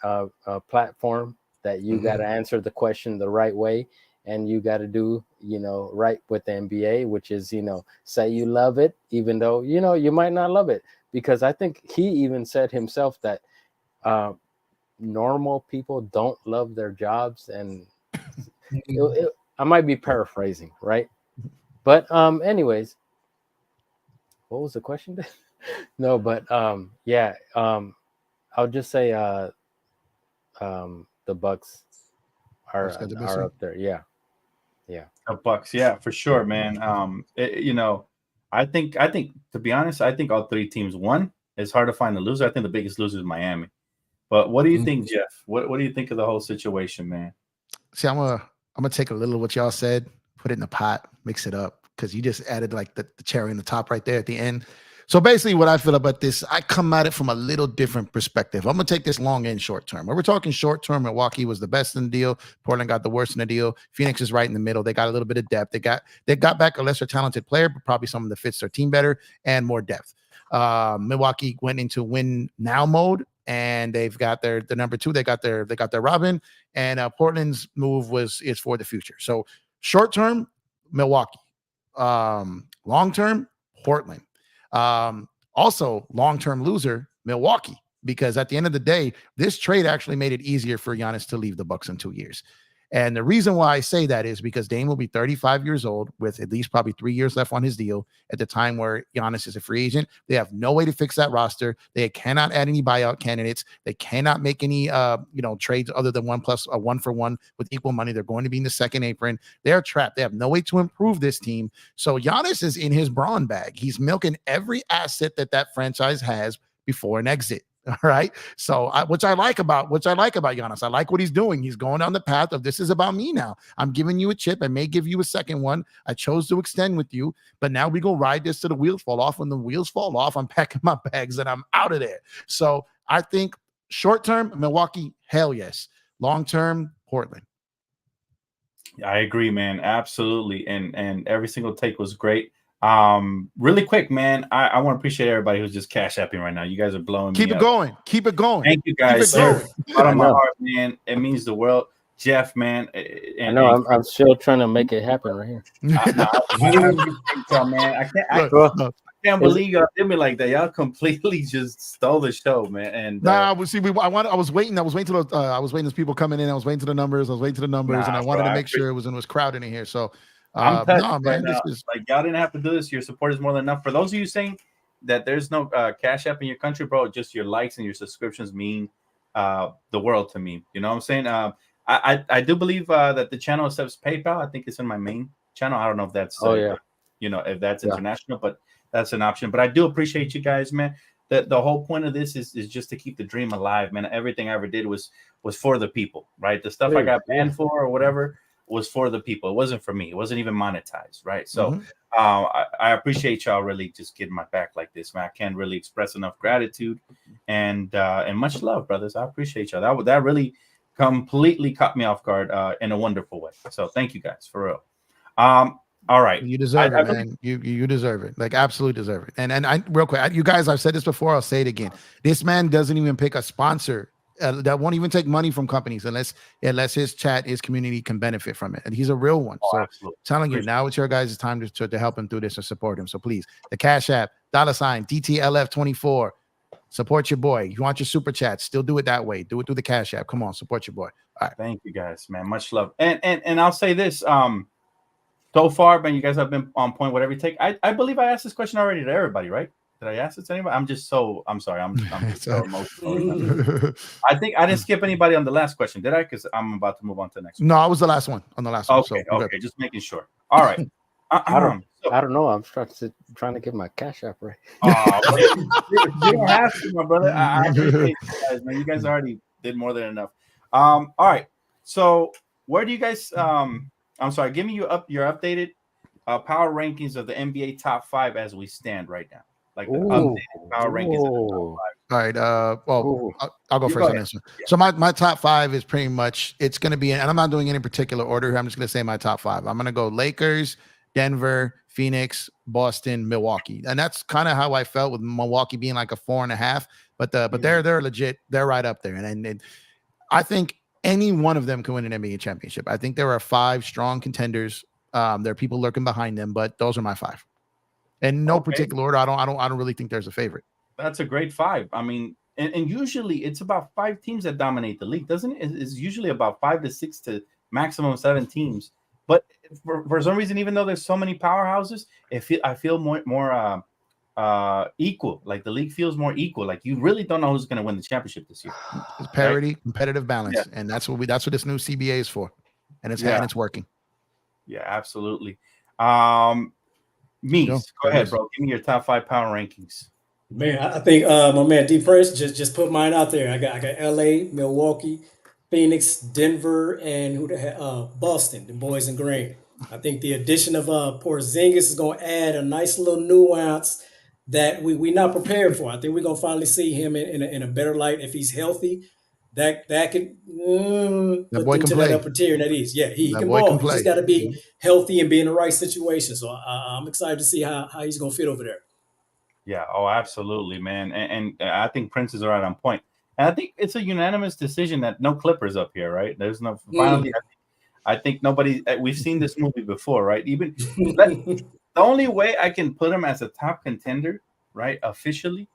platform, that you got to answer the question the right way, and you got to do right with the NBA, which is say you love it even though you might not love it, because I think he even said himself that normal people don't love their jobs, and I might be paraphrasing, right? But anyways, what was the question? No, but yeah, I'll just say the Bucks are up there. Yeah. The Bucks, yeah, for sure, man. I think to be honest, I think all 3 teams won. It's hard to find the loser. I think the biggest loser is Miami. But what do you think, Jeff? What do you think of the whole situation, man? See, I'm gonna take a little of what y'all said, put it in a pot, mix it up, because you just added like the cherry on the top right there at the end. So basically what I feel about this, I come at it from a little different perspective. I'm going to take this long and short term. When we're talking short term, Milwaukee was the best in the deal. Portland got the worst in the deal. Phoenix is right in the middle. They got a little bit of depth. They got back a lesser talented player, but probably someone that fits their team better and more depth. Milwaukee went into win now mode, and they've got their number 2. They got their Robin, and Portland's move is for the future. So short term, Milwaukee. Long term, Portland. Also, long-term loser, Milwaukee, because at the end of the day, this trade actually made it easier for Giannis to leave the Bucks in 2 years. And the reason why I say that is because Dame will be 35 years old with at least probably 3 years left on his deal at the time where Giannis is a free agent. They have no way to fix that roster. They cannot add any buyout candidates. They cannot make any trades other than 1+1 with equal money. They're going to be in the second apron. They're trapped. They have no way to improve this team. So Giannis is in his brawn bag. He's milking every asset that franchise has before an exit. All right. So which I like about Giannis. I like what he's doing. He's going down the path of this is about me now. I'm giving you a chip. I may give you a second one. I chose to extend with you, but now we go ride this till the wheels fall off. When the wheels fall off, I'm packing my bags and I'm out of there. So I think short term, Milwaukee, hell yes. Long term, Portland. I agree, man. Absolutely. And every single take was great. Really quick, man. I want to appreciate everybody who's just cash apping right now. You guys are blowing me up. Keep it going. Thank you guys. Out of my heart, man. It means the world. Jeff, man. I know I'm still trying to make it happen right here. I can't believe y'all did me like that. Y'all completely just stole the show, man. And I was waiting till people coming in. I was waiting to the numbers. And I wanted to make sure it was crowded in here. So I'm touched man. This is like y'all didn't have to do this. Your support is more than enough. For those of you saying that there's no cash app in your country, bro, just your likes and your subscriptions mean the world to me. You know what I'm saying? I do believe that the channel accepts PayPal. I think it's in my main channel. I don't know if that's if that's international, but that's an option. But I do appreciate you guys, man. The whole point of this is just to keep the dream alive, man. Everything I ever did was for the people, right? The stuff I got banned for or whatever. was for the people. It wasn't for me. It wasn't even monetized, right? So I appreciate y'all really just getting my back like this, man. I can't really express enough gratitude and much love, brothers. I appreciate y'all. That really completely caught me off guard in a wonderful way. So thank you guys for real. All right, you deserve it, man. You deserve it, like absolutely deserve it. And I real quick, you guys, I've said this before. I'll say it again. This man doesn't even pick a sponsor. That won't even take money from companies unless his chat, his community can benefit from it. And he's a real one. So absolutely. Telling you now, it's your guys' time to help him through this and support him. So please, the Cash App, $ DTLF24. Support your boy. You want your super chat, still do it that way. Do it through the Cash App. Come on, support your boy. All right. Thank you guys, man. Much love. And I'll say this. So far, man, you guys have been on point. Whatever you take. I believe I asked this question already to everybody, right? Did I ask it to anybody? I'm sorry. I'm just so emotional. I think I didn't skip anybody on the last question, did I? Because I'm about to move on to the next one. No, I was the last one on the last one. Okay, okay, just making sure. All right. I don't know. I'm trying to get my Cash App right. You don't have to, my brother. I appreciate you guys, man. You guys already did more than enough. All right. So where do you guys? I'm sorry. Give me your updated power rankings of the NBA top 5 as we stand right now. Like the updated power rankings of the top 5. All right. Well, I'll go first on this one. Yeah. So my top 5 is pretty much, it's going to be, and I'm not doing any particular order. I'm just going to say my top 5. I'm going to go Lakers, Denver, Phoenix, Boston, Milwaukee. And that's kind of how I felt with Milwaukee being like a 4.5, but they're legit. They're right up there. And I think any one of them can win an NBA championship. I think there are 5 strong contenders. There are people lurking behind them, but those are my 5. In no particular order. I don't really think there's a favorite. That's a great 5. I mean, and usually it's about 5 teams that dominate the league, doesn't it? It's usually about 5 to 6 to maximum 7 teams. But for some reason, even though there's so many powerhouses, I feel more equal. Like the league feels more equal. Like you really don't know who's going to win the championship this year. It's parity, right? Competitive balance, and that's what this new CBA is for, and it's working. Yeah, absolutely. Meese, go ahead, bro. Give me your top 5 power rankings. Man, I think my man D Prince just put mine out there. I got LA, Milwaukee, Phoenix, Denver, and Boston, the boys in green. I think the addition of Porzingis is going to add a nice little nuance that we're not prepared for. I think we're going to finally see him in a better light if he's healthy. That can put him to that upper tier, and that is, he can ball. He just got to be healthy and be in the right situation. So I'm excited to see how he's going to fit over there. Yeah, absolutely, man. And I think Prince is right on point. And I think it's a unanimous decision that no Clippers up here, right? There's no finally. I think nobody. We've seen this movie before, right? Even the only way I can put him as a top contender, right, officially,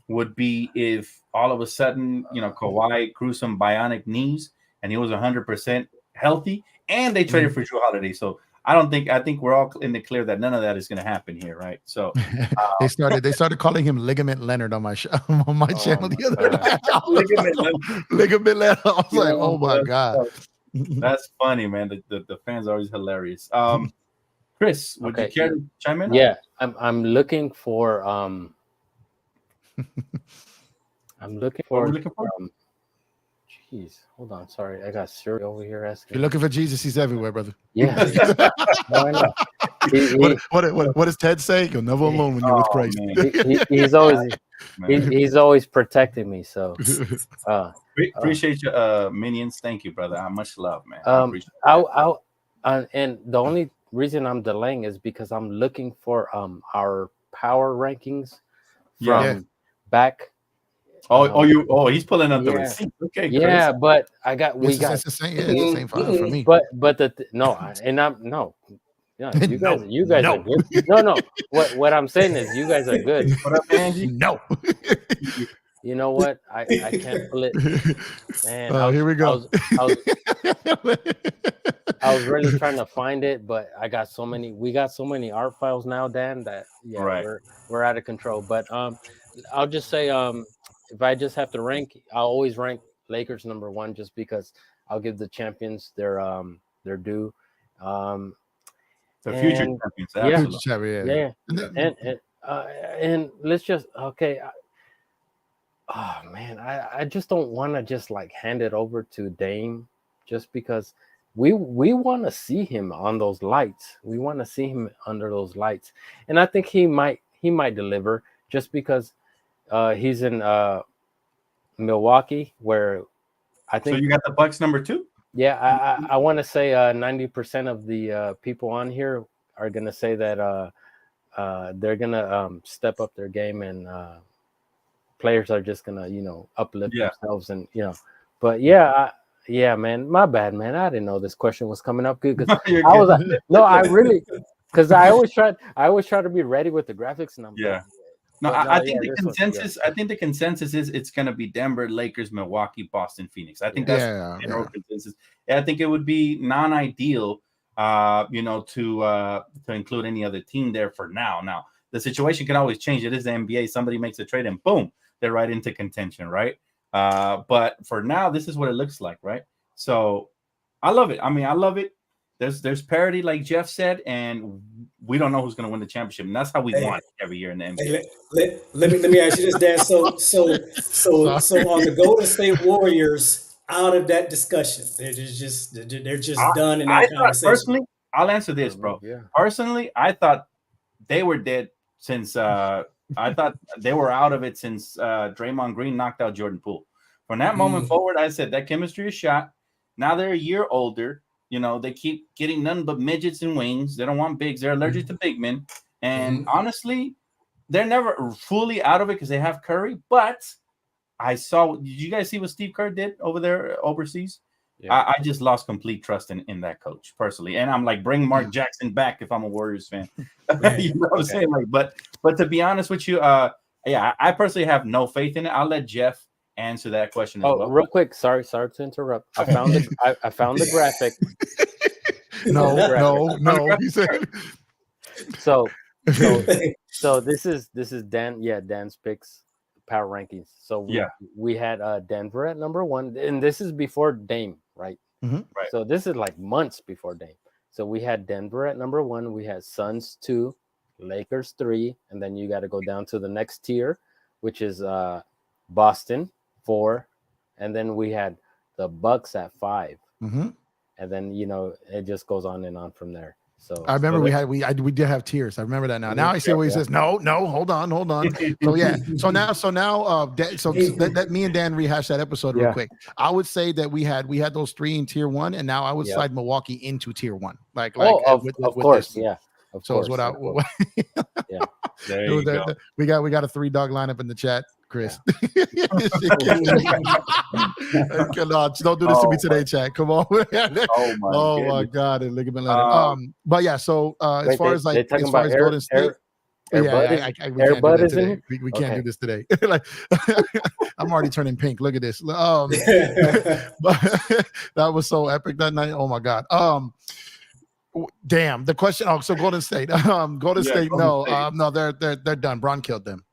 would be if all of a sudden, Kawhi grew some bionic knees and he was 100% healthy, and they traded for Jrue Holiday. So I think we're all in the clear that none of that is going to happen here, right? So they started calling him Ligament Leonard on my channel the other day. Ligament Leonard. I was like, oh my god, that's funny, man. The fans are always hilarious. Chris, would you care to chime in? Yeah, I'm looking for Jeez, hold on. Sorry, I got Siri over here asking. If you're looking for Jesus, he's everywhere, brother. Yeah. Why not? What does Ted say? You're never alone when you're with Christ. He's always protecting me. So appreciate you, minions. Thank you, brother. Much love, man. And the only reason I'm delaying is because I'm looking for our power rankings from back. He's pulling up the receipt. Okay, yeah, Chris. But it's the same file for me. But you guys are good. No. What I'm saying is you guys are good. What up, Angie? No. You know what? I can't pull it. Man, here we go. I was really trying to find it, but we got so many art files now, Dan, that we're out of control. But I'll just say if I just have to rank, I'll always rank Lakers number 1 just because I'll give the champions their due. The future champions, absolutely. And let's just man, I just don't want to just like hand it over to Dame just because we want to see him on those lights. We want to see him under those lights, and I think he might deliver just because he's in Milwaukee, where I think. So you got the Bucks number 2? Yeah, I want to say 90% of the people on here are gonna say that they're gonna step up their game, and players are just gonna uplift themselves, and But yeah, man, my bad, man. I didn't know this question was coming up good because I was I really because I always try to be ready with the graphics, and I'm No, I think the consensus. I think the consensus is it's going to be Denver, Lakers, Milwaukee, Boston, Phoenix. I think that's the general consensus. I think it would be non-ideal, to include any other team there for now. Now the situation can always change. It is the NBA. Somebody makes a trade, and boom, they're right into contention, right? But for now, this is what it looks like, right? So I love it. I mean, I love it. There's parity, like Jeff said, and we don't know who's going to win the championship, and that's how we want it every year in the NBA. Let me ask you this, Dan. So on the Golden State Warriors, out of that discussion, they're just done in that conversation. Personally, I'll answer this, bro. Yeah. Personally, I thought they were dead since I thought they were out of it since Draymond Green knocked out Jordan Poole. From that moment forward, I said that chemistry is shot. Now they're a year older. They keep getting nothing but midgets and wings. They don't want bigs. They're allergic to big men. And honestly, they're never fully out of it because they have Curry. But did you guys see what Steve Kerr did over there overseas? Yeah. I just lost complete trust in that coach personally. And I'm like, bring Mark Jackson back if I'm a Warriors fan. You know what I'm saying? Like, but to be honest with you, I personally have no faith in it. I'll let Jeff answer that question as well. Real quick, sorry to interrupt. I found the graphic. No. He said. So this is Dan's picks power rankings. So we had Denver at number 1, and this is before Dame, right? Mm-hmm. Right. So this is like months before Dame. So we had Denver at number 1. We had Suns 2, Lakers 3, and then you got to go down to the next tier, which is Boston 4, and then we had the Bucks at 5, and then it just goes on and on from there. So I remember we did have tiers. I remember that now. Now I see where he says no, hold on. So now, let me and Dan rehash that episode real quick. I would say that we had those 3 in tier 1, and now I would slide Milwaukee into tier 1. Of course. There you go. We got a 3-dog lineup in the chat. Chris, don't do this to me today, chat. Come on. My God, and ligament letter. But yeah, so as far as Golden State, we can't do this today. I'm already turning pink. Look at this. But that was so epic that night. Oh my God. Damn, the question. So Golden State. Golden State. No, they're done. Bron killed them.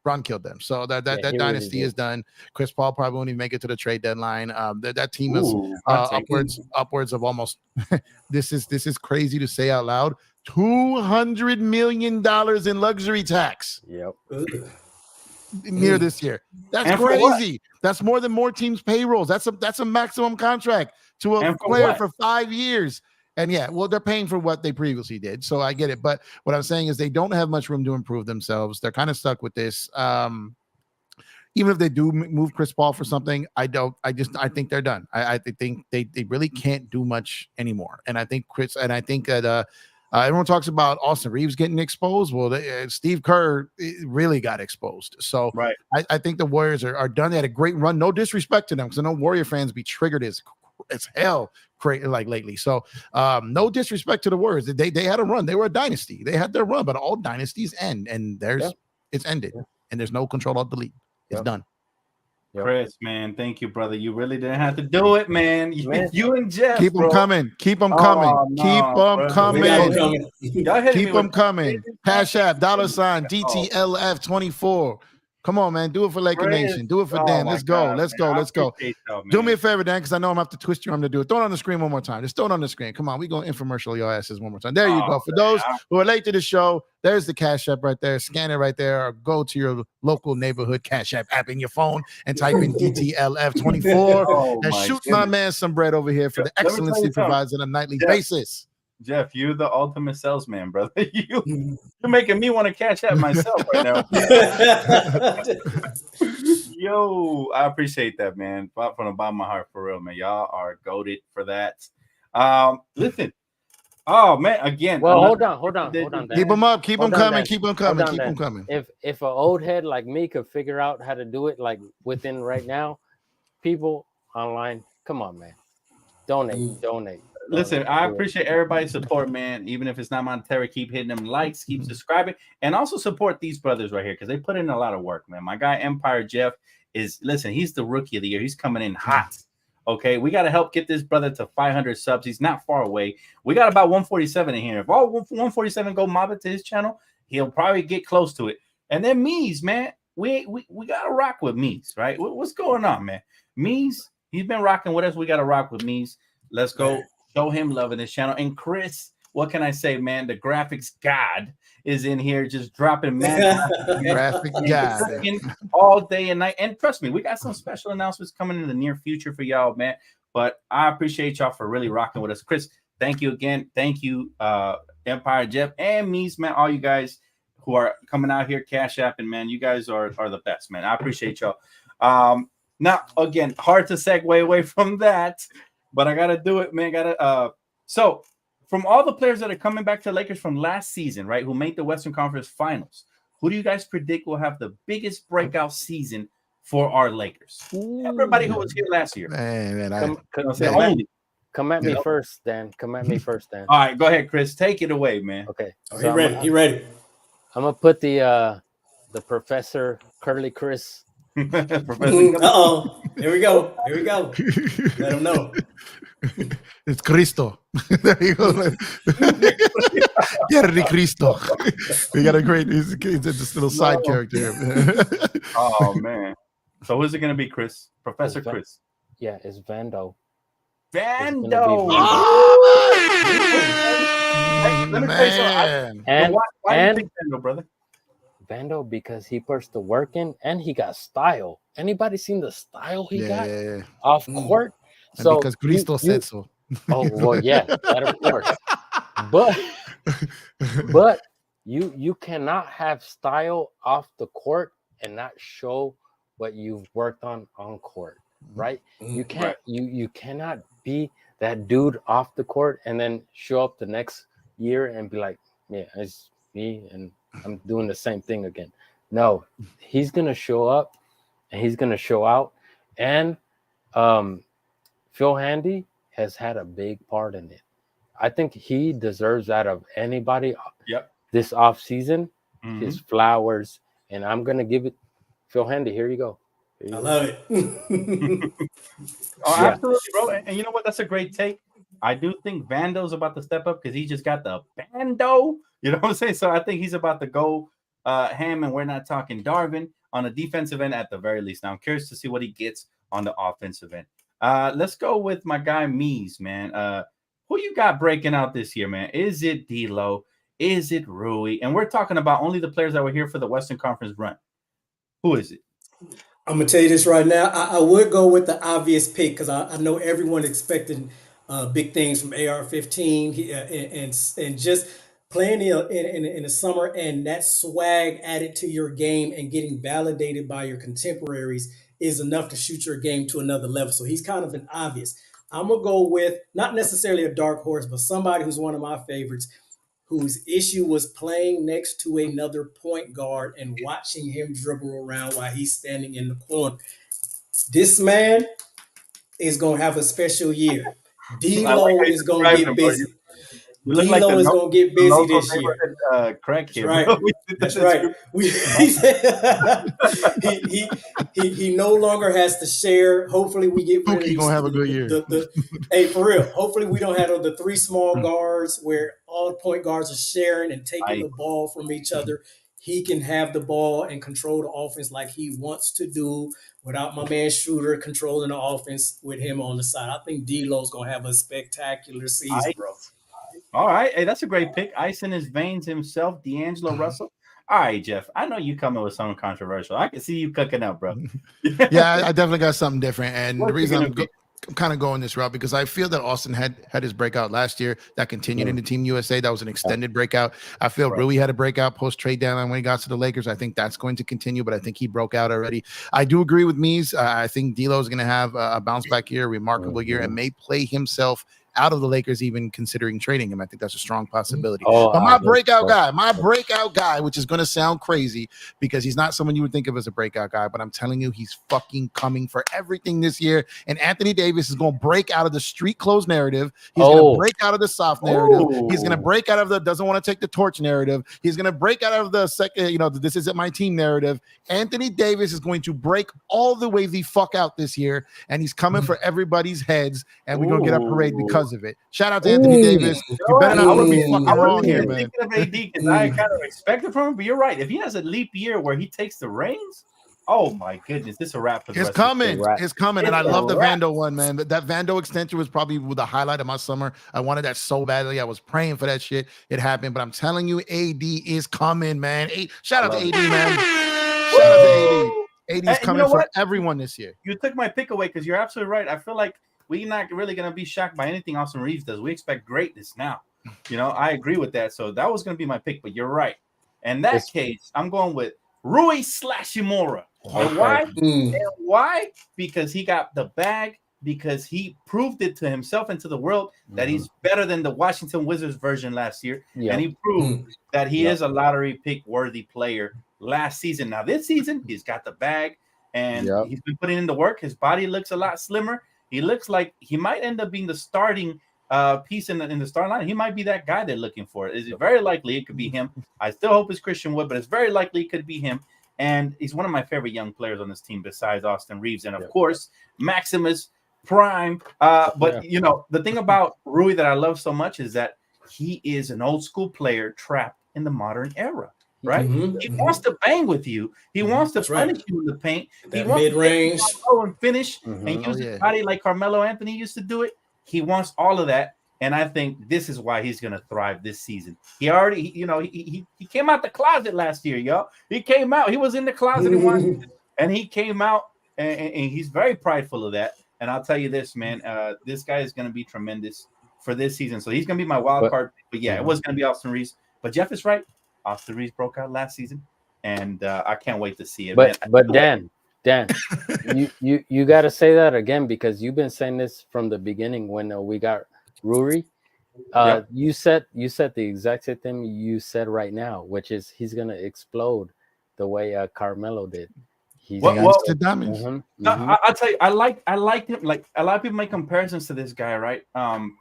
So that dynasty is done. Chris Paul probably won't even make it to the trade deadline. That team is upwards of almost. This is crazy to say out loud. $200 million in luxury tax. Yep. Near this year. That's crazy. That's more than more teams' payrolls. That's a maximum contract to a player for 5 years. And they're paying for what they previously did. So I get it. But what I'm saying is they don't have much room to improve themselves. They're kind of stuck with this. Even if they do move Chris Paul for something, I think they're done. I think they really can't do much anymore. And I think that everyone talks about Austin Reeves getting exposed. Well, Steve Kerr really got exposed. So I think the Warriors are done. They had a great run. No disrespect to them, because I know Warrior fans be triggered as hell like lately. So no disrespect to the Warriors. They had a run. They were a dynasty. They had their run, but all dynasties end, and it's ended, and there's no control of the league. It's done. Chris, man, thank you, brother. You really didn't have to do it, man. You and Jeff, keep them coming. Keep them coming. Keep them coming. Keep them coming. Cash App, $ DTLF 24. Come on, man. Do it for Laker Chris. Nation. Do it for Oh Dan. my Let's go. God, Let's man. go. I Let's go. appreciate y'all, Do man. me a favor, Dan, because I know I'm going to have to twist your arm to do it. Throw it on the screen one more time. Just throw it on the screen. Come on. We go infomercial your asses one more time. There you go. For those who are late to the show, there's the Cash App right there. Scan it right there, or go to your local neighborhood Cash App in your phone and type in DTLF24 and shoot my man some bread over here for the excellence he provides on a nightly basis. Jeff, you're the ultimate salesman, brother. You're making me want to Cash App myself right now. Yo, I appreciate that, man. From the bottom of my heart, for real, man. Y'all are goated for that. Listen. Oh man, again. Well, hold on. Keep them up. Keep them coming. Keep them coming. Keep them coming. If an old head like me could figure out how to do it, like within right now, people online, come on, man, donate. Listen, I appreciate everybody's support, man. Even if it's not monetary, keep hitting them likes, keep subscribing, and also support these brothers right here because they put in a lot of work, man. My guy Empire Jeff he's the rookie of the year. He's coming in hot. Okay, we got to help get this brother to 500 subs. He's not far away. We got about 147 in here. If all 147 go mob it to his channel, he'll probably get close to it. And then Mees, man, we got to rock with Mees, right? What's going on, man? Mees, he's been rocking with us. We got to rock with Mees. Let's go. Show him love in this channel. And Chris, what can I say, man? The graphics god is in here just dropping graphic god all day and night. And trust me, we got some special announcements coming in the near future for y'all, man. But I appreciate y'all for really rocking with us. Chris, thank you again. Thank you, Empire Jeff and Mees, man. All you guys who are coming out here, Cash App, and man, you guys are the best, man. I appreciate y'all. Now, again, hard to segue away from that. But I gotta do it, man. So from all the players that are coming back to the Lakers from last season, right, who made the Western Conference Finals, who do you guys predict will have the biggest breakout season for our Lakers? Everybody who was here last year. Come at me first, Dan. Come at me first, Dan. All right, go ahead, Chris. Take it away, man. Okay. He ready. I'm gonna put the Professor Curly Chris. Uh-oh. Here we go. Let him know. It's Cristo. There you go. Jerry Cristo. We got a great, he's this little side character here. Oh, man. So who's it going to be, Chris? Professor Chris. Yeah, it's Vando. Vando. Let me tell you something. Why do you think Vando, brother? Vando, because he puts the work in and he got style. Anybody seen the style he got off court? And so because Cristo said so. Oh well, yeah, that of course. But you cannot have style off the court and not show what you've worked on court, right? You can't. You cannot be that dude off the court and then show up the next year and be like, yeah, it's me and I'm doing the same thing again. No, he's gonna show up and he's gonna show out. And Phil Handy has had a big part in it. I think he deserves that of anybody. This off season, his flowers, and I'm gonna give it Phil Handy. Here you go. I love it. Absolutely, bro. And you know what? That's a great take. I do think Vando's about to step up because he just got the bando. You know what I'm saying? So I think he's about to go ham, and we're not talking Darvin on a defensive end at the very least. Now I'm curious to see what he gets on the offensive end. Let's go with my guy Mees, man. Who you got breaking out this year, man? Is it D'Lo? Is it Rui? And we're talking about only the players that were here for the Western Conference run. Who is it? I'm gonna tell you this right now. I would go with the obvious pick because I know everyone expecting big things from AR-15 and just playing in the summer and that swag added to your game and getting validated by your contemporaries is enough to shoot your game to another level. So he's kind of an obvious. I'm gonna go with not necessarily a dark horse, but somebody who's one of my favorites, whose issue was playing next to another point guard and watching him dribble around while he's standing in the corner. This man is going to have a special year. D-Lo is going to get busy. D-Lo is going to get busy this year. That's right. He no longer has to share. Hopefully we get rid of He's going to have a good year. Hey, for real. Hopefully we don't have the three small guards where all point guards are sharing and taking the ball from each other. he can have the ball and control the offense like he wants to do without my man Shooter controlling the offense with him on the side. I think D'Lo's going to have a spectacular season, bro. All right. Hey, that's a great pick. Ice in his veins himself, D'Angelo Russell. All right, Jeff. I know you coming with something controversial. I can see you cooking up, bro. Yeah, I definitely got something different. And What's the reason I'm kind of going this route because I feel that Austin had his breakout last year that continued into Team USA. That was an extended breakout. I feel Rui had a breakout post trade deadline when he got to the Lakers. I think that's going to continue, but I think he broke out already. I do agree with Mies. I think D'Lo is going to have a bounce back year, a remarkable year, and may play himself out of the Lakers, even considering trading him. I think that's a strong possibility. But my breakout guy, which is going to sound crazy because he's not someone you would think of as a breakout guy, but I'm telling you, he's fucking coming for everything this year. And Anthony Davis is going to break out of the street clothes narrative. He's going to break out of the soft narrative. He's going to break out of the doesn't want to take the torch narrative. He's going to break out of the second, this isn't my team narrative. Anthony Davis is going to break all the way the fuck out this year, and he's coming for everybody's heads, and we're going to get a parade because of it. Shout out to Anthony Davis. You better not be fucking wrong here, man. Thinking of AD because I kind of expected from him, but you're right. If he has a leap year where he takes the reins, oh my goodness, this is a wrap for the It's rest of coming. the It's coming. And I love the Vando one, man. That Vando extension was probably the highlight of my summer. I wanted that so badly. I was praying for that shit. It happened. But I'm telling you, AD is coming, man. Shout out to AD, man. Shout out to AD. AD is coming for everyone this year. You took my pick away because you're absolutely right. I feel like we're not really going to be shocked by anything Austin Reeves does. We expect greatness now. I agree with that. So that was going to be my pick, but you're right. In that case, I'm going with Rui /Imora. And why? And why? Because he got the bag, because he proved it to himself and to the world that he's better than the Washington Wizards version last year. And he proved that he is a lottery pick worthy player last season. Now, this season, he's got the bag and he's been putting in the work. His body looks a lot slimmer. He looks like he might end up being the starting piece in the starting line. He might be that guy they're looking for. It's very likely it could be him. I still hope it's Christian Wood, but it's very likely it could be him. And he's one of my favorite young players on this team besides Austin Reeves. And, of course, Maximus Prime. But the thing about Rui that I love so much is that he is an old school player trapped in the modern era. Right? He wants to bang with you. He wants to punish you in the paint. That mid-range. And finish and use his body like Carmelo Anthony used to do it. He wants all of that. And I think this is why he's going to thrive this season. He already, he came out the closet last year, y'all. He came out. He was in the closet and he came out and he's very prideful of that. And I'll tell you this, man, this guy is going to be tremendous for this season. So he's going to be my wild card. But yeah, it was going to be Austin Reeves. But Jeff is right. Austin Reeves broke out last season, and I can't wait to see it. But Dan, you got to say that again because you've been saying this from the beginning when we got Rui. You said the exact same thing you said right now, which is he's gonna explode the way Carmelo did. The Damian. I'll tell you, I liked him. Like a lot of people make comparisons to this guy, right?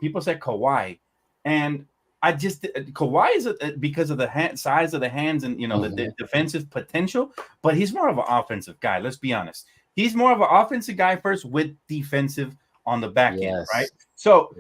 People say Kawhi, and Kawhi is because of the size of the hands and the defensive potential, but he's more of an offensive guy. Let's be honest. He's more of an offensive guy first with defensive on the back end, right? So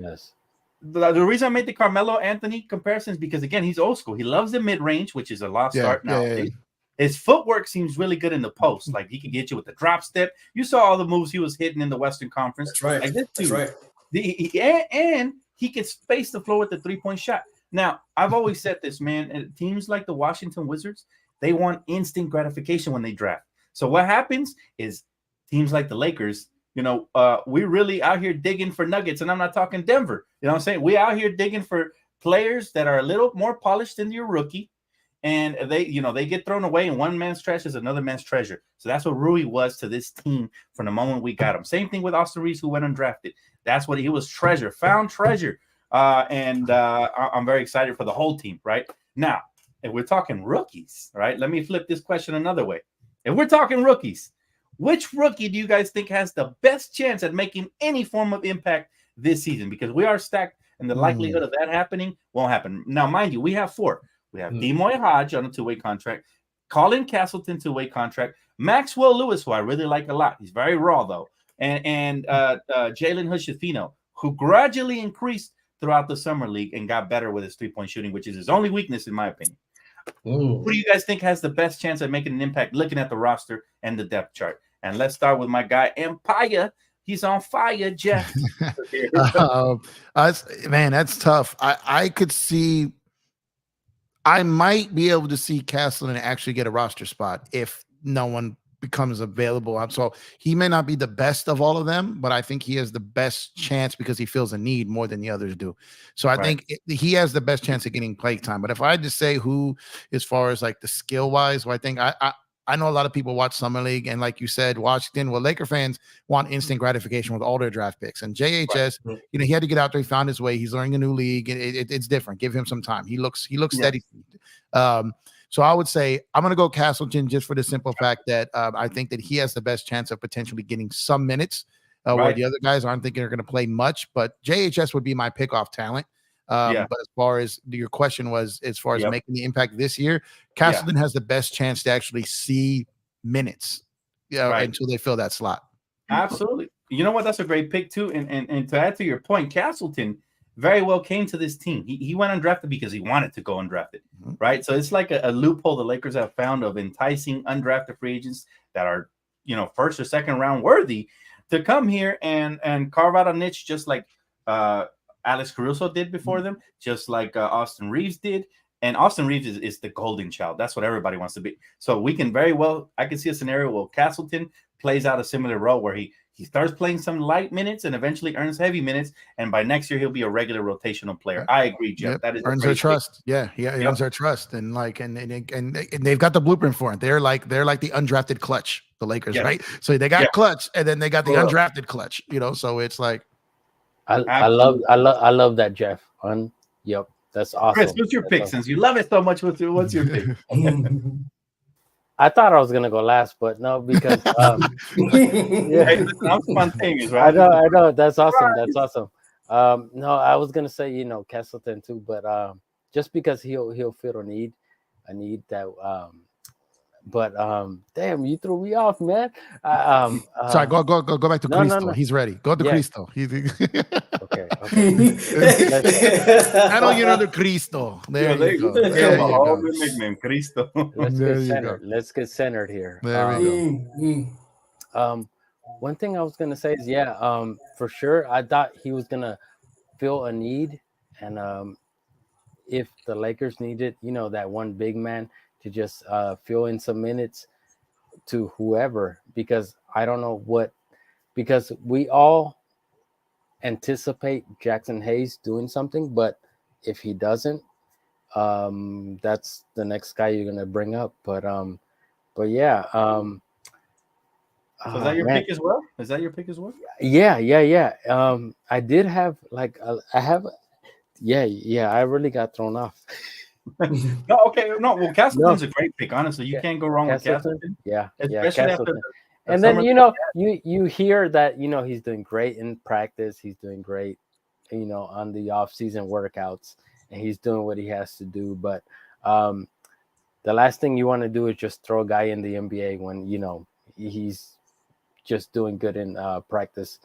the reason I made the Carmelo Anthony comparisons because again he's old school. He loves the mid range, which is a lost art nowadays. His footwork seems really good in the post. Like he can get you with the drop step. You saw all the moves he was hitting in the Western Conference. That's right. Like this dude, That's right. And he can space the floor with the 3-point shot. Now, I've always said this, man, and teams like the Washington Wizards, they want instant gratification when they draft. So what happens is teams like the Lakers, we really out here digging for nuggets, and I'm not talking Denver. You know what I'm saying? We out here digging for players that are a little more polished than your rookie, and they get thrown away, and one man's trash is another man's treasure. So that's what Rui was to this team from the moment we got him. Same thing with Austin Reeves, who went undrafted. That's what he was, found treasure. And I'm very excited for the whole team, right? Now, if we're talking rookies, right? Let me flip this question another way. If we're talking rookies, which rookie do you guys think has the best chance at making any form of impact this season? Because we are stacked, and the likelihood of that happening won't happen. Now, mind you, we have 4. We have Demoy Hodge on a 2-way contract, Colin Castleton 2-way contract, Maxwell Lewis, who I really like a lot. He's very raw, though, and Jalen Hood-Schifino, who gradually increased throughout the summer league and got better with his 3-point shooting, which is his only weakness, in my opinion. Who do you guys think has the best chance at making an impact looking at the roster and the depth chart? And let's start with my guy, Empire. He's on fire, Jeff. Man, that's tough. I could see, I might be able to see Castleton actually get a roster spot if no one becomes available. So he may not be the best of all of them, but I think he has the best chance because he feels a need more than the others do. So I think he has the best chance of getting play time. But if I had to say who, as far as like the skill wise, well, I think I know a lot of people watch Summer League, and like you said, Washington, well, Laker fans want instant gratification with all their draft picks. And JHS, you know, he had to get out there, he found his way, he's learning a new league, and it's different. Give him some time. He looks steady. So I would say I'm going to go Castleton just for the simple fact that I think that he has the best chance of potentially getting some minutes where the other guys aren't thinking they're going to play much. But JHS would be my pick-off talent. But as far as your question was, as far as making the impact this year, Castleton has the best chance to actually see minutes until they fill that slot. Absolutely. You know what? That's a great pick too. And to add to your point, Castleton very well came to this team. He went undrafted because he wanted to go undrafted, right? So it's like a loophole the Lakers have found of enticing undrafted free agents that are, you know, first or second round worthy to come here and carve out a niche, just like Alex Caruso did before them, just like Austin Reeves did. And Austin Reeves is the golden child. That's what everybody wants to be. So we can I can see a scenario where Castleton plays out a similar role where he starts playing some light minutes and eventually earns heavy minutes. And by next year, he'll be a regular rotational player. I agree, Jeff. That is earns their trust. He earns their trust. And they've got the blueprint for it. They're like the undrafted clutch, the Lakers, right? So they got clutch, and then they got the undrafted clutch, you know, so it's like, I love that, Jeff. Yep, that's awesome. Chris, what's your pick? Since you love it so much, what's your pick? I thought I was gonna go last, but no, because I'm spontaneous, right? I know. That's awesome. That's awesome. No, I was gonna say, you know, Castleton too, but just because he'll feel a need that. But damn, you threw me off, man. Sorry, go back to Cristo. No. He's ready. Go to Cristo. Okay. I don't you know the Cristo. There you go. There you go. Nickname, Cristo. Let's get centered here. There we go. One thing I was gonna say is, for sure, I thought he was gonna feel a need, and if the Lakers needed, you know, that one big man to just fill in some minutes to whoever, because I don't know because we all anticipate Jackson Hayes doing something, but if he doesn't, that's the next guy you're gonna bring up. But yeah. So is that your pick as well? Is that your pick as well? Yeah. I did have I really got thrown off. Well, Castleton's a great pick. Honestly, you can't go wrong with Castleton. Especially after and then, you know, you hear that, you know, he's doing great in practice. He's doing great, you know, on the off-season workouts, and he's doing what he has to do. But the last thing you want to do is just throw a guy in the NBA when, you know, he's just doing good in practice.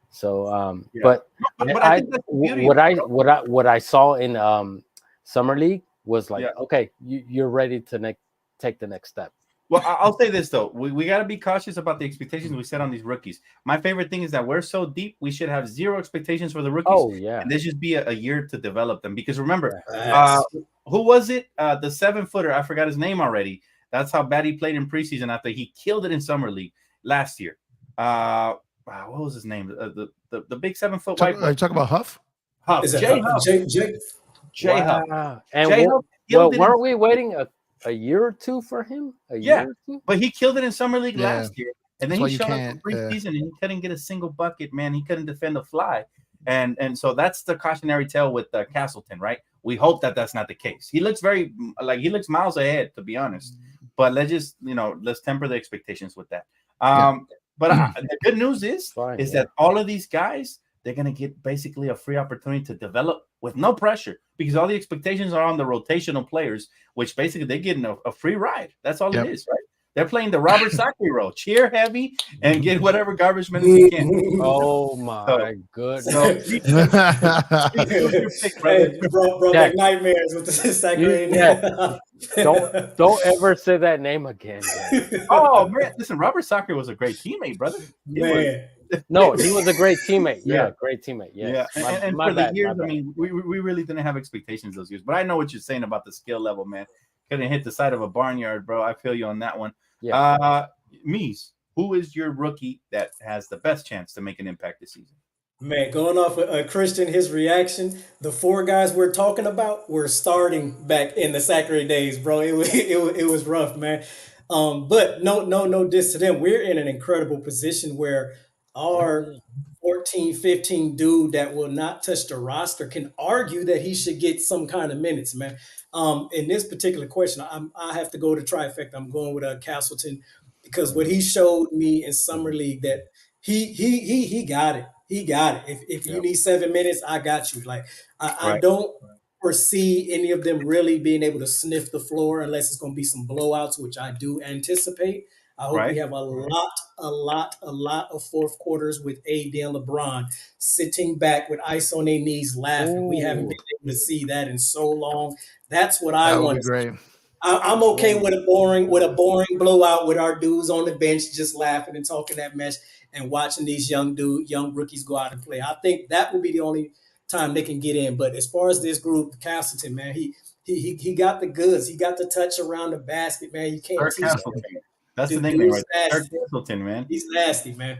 So, but what I saw in Summer League was like, okay, you're ready to take the next step. Well, I'll say this though, we got to be cautious about the expectations we set on these rookies. My favorite thing is that we're so deep, we should have zero expectations for the rookies. Oh yeah, and this should be a year to develop them. Because remember, who was it? The 7-footer, I forgot his name already. That's how bad he played in preseason after he killed it in Summer League last year. What was his name? The big 7-foot white. Are you talking about Huff? Huff. Jay Huff. Jay Huff. And weren't we waiting a year or two for him? But he killed it in Summer League last year, and then he showed up for preseason and he couldn't get a single bucket. Man, he couldn't defend a fly, and so that's the cautionary tale with Castleton, right? We hope that that's not the case. He looks he looks miles ahead, to be honest. But let's temper the expectations with that. But the good news is that all of these guys, they're going to get basically a free opportunity to develop with no pressure, because all the expectations are on the rotational players, which basically they're getting a free ride. That's all it is, right? They're playing the Robert Sacre role. Cheer heavy and get whatever garbage minutes you can. Oh my goodness. So, who's your pick, brother? Hey, bro, Jack, back nightmares with the Sacre. Don't ever say that name again. Oh man, listen, Robert Sacre was a great teammate, brother. Man. No, he was a great teammate. Yeah, great teammate. Yes. Yeah, and my for bad, the years, my I bad. mean, we really didn't have expectations those years. But I know what you're saying about the skill level, man. Couldn't hit the side of a barnyard, bro. I feel you on that one. Yeah. Mies, who is your rookie that has the best chance to make an impact this season? Man, going off of Christian, his reaction, the 4 guys we're talking about were starting back in the Sacre days, bro. It was rough, man. But no diss to them. We're in an incredible position where our 14, 15 dude that will not touch the roster can argue that he should get some kind of minutes, man. In this particular question, I have to go to trifecta. I'm going with Castleton because what he showed me in summer league that he got it. He got it. If you need 7 minutes, I got you. Like I don't foresee any of them really being able to sniff the floor unless it's going to be some blowouts, which I do anticipate. I hope we have a lot of fourth quarters with AD and LeBron sitting back with ice on their knees laughing. Ooh. We haven't been able to see that in so long. That's what I want. Great. I'm okay with a boring blowout with our dudes on the bench just laughing and talking that mess and watching these young rookies go out and play. I think that would be the only time they can get in. But as far as this group, Castleton, man, he got the goods. He got the touch around the basket, man. You can't teach him. That's the nickname right there. Castleton, man. He's nasty, man.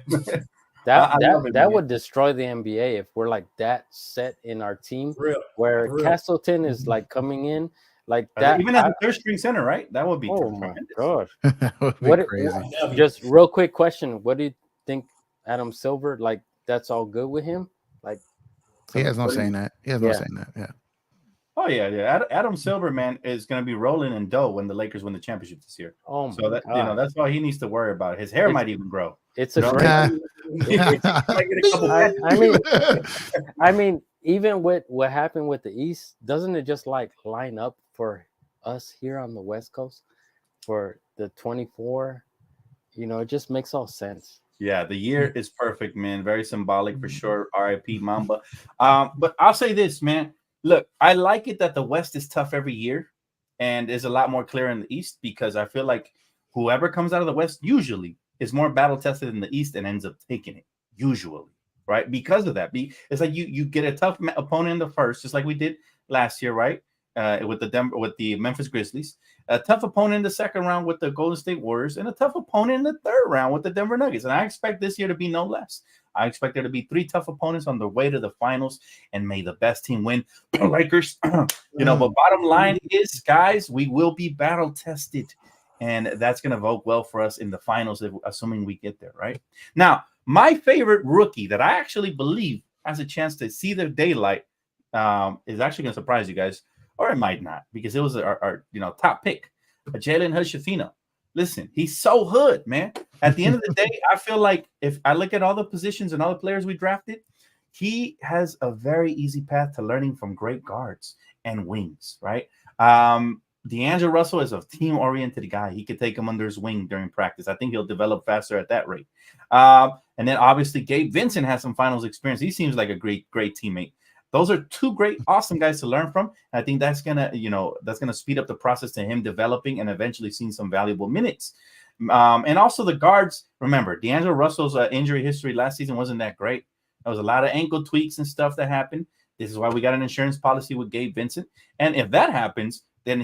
That would destroy the NBA if we're like that set in our team. Where Castleton is like coming in. Like that, even as a third string center, right? That would be. Oh my gosh! That would be crazy. Just real quick question: what do you think, Adam Silver? Like that's all good with him? Like he has no saying that. He has no saying that. Yeah. Oh yeah. Adam Silver, man, is going to be rolling in dough when the Lakers win the championship this year. Oh, so that that's all he needs to worry about. His hair might even grow. It's a great. I mean, even with what happened with the East, doesn't it just like line up for us here on the West Coast for the 24? You know, it just makes all sense. Yeah, the year is perfect, man. Very symbolic for sure. RIP Mamba. But I'll say this, man. Look, I like it that the West is tough every year and is a lot more clear in the East because I feel like whoever comes out of the West usually is more battle tested in the East and ends up taking it. Usually, right? Because of that. It's like you get a tough opponent in the first, just like we did last year, right? With the Memphis Grizzlies, a tough opponent in the second round with the Golden State Warriors, and a tough opponent in the third round with the Denver Nuggets. And I expect this year to be no less. I expect there to be 3 tough opponents on the way to the finals, and may the best team win. Lakers, but bottom line is, guys, we will be battle tested, and that's going to vote well for us in the finals, assuming we get there. Right now, my favorite rookie that I actually believe has a chance to see the daylight is actually going to surprise you guys. Or it might not, because it was our top pick, Jalen Hood-Schifino. Listen, he's so hood, man. At the end of the day, I feel like if I look at all the positions and all the players we drafted, he has a very easy path to learning from great guards and wings, right? D'Angelo Russell is a team-oriented guy. He could take him under his wing during practice. I think he'll develop faster at that rate. And then obviously Gabe Vincent has some finals experience. He seems like a great teammate. Those are 2 great, awesome guys to learn from. I think that's gonna speed up the process to him developing and eventually seeing some valuable minutes. And also the guards. Remember, D'Angelo Russell's injury history last season wasn't that great. There was a lot of ankle tweaks and stuff that happened. This is why we got an insurance policy with Gabe Vincent. And if that happens, then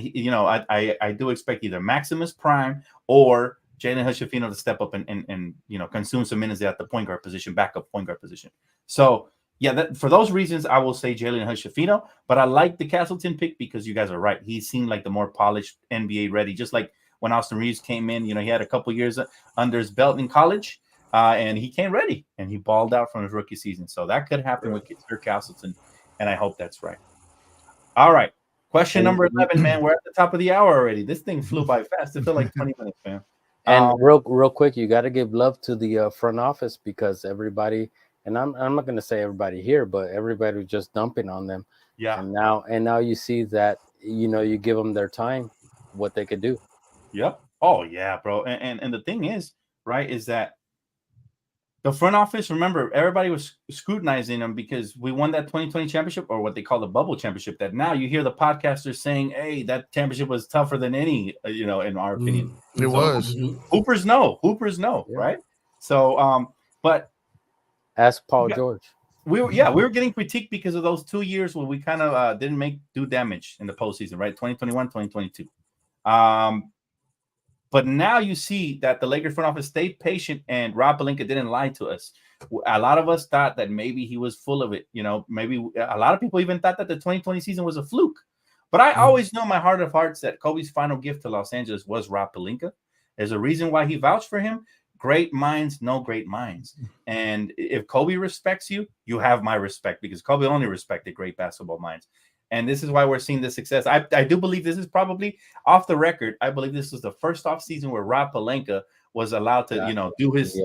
I do expect either Maximus Prime or Jalen Hood-Schifino to step up and consume some minutes at the point guard position, backup point guard position. So. Yeah, for those reasons, I will say Jalen Hood-Schifino, but I like the Castleton pick because you guys are right. He seemed like the more polished NBA ready, just like when Austin Reeves came in. He had a couple years under his belt in college, and he came ready, and he balled out from his rookie season. So that could happen with Sir Castleton, and I hope that's right. All right, question number 11, man. We're at the top of the hour already. This thing flew by fast. It felt like 20 minutes, man. And real quick, you got to give love to the front office because everybody. And I'm not going to say everybody here, but everybody was just dumping on them. Yeah. And now you see that, you give them their time, what they could do. Yep. Oh yeah, bro. And the thing is, right, is that the front office, remember, everybody was scrutinizing them because we won that 2020 championship, or what they call the bubble championship. That now you hear the podcasters saying, "Hey, that championship was tougher than any," in our opinion. It was. Hoopers know, Yeah. right? So, but Ask Paul Yeah. George. we were getting critiqued because of those 2 years where we kind of didn't do damage in the postseason, right? 2021, 2022. But now you see that the Lakers front office stayed patient, and Rob Pelinka didn't lie to us. A lot of us thought that maybe he was full of it. Maybe a lot of people even thought that the 2020 season was a fluke. But I always know in my heart of hearts that Kobe's final gift to Los Angeles was Rob Pelinka. There's a reason why he vouched for him. Great minds know great minds. And if Kobe respects you, you have my respect, because Kobe only respected great basketball minds. And this is why we're seeing this success. I do believe this is probably off the record. I believe this was the first off season where Rob Pelinka was allowed to, do his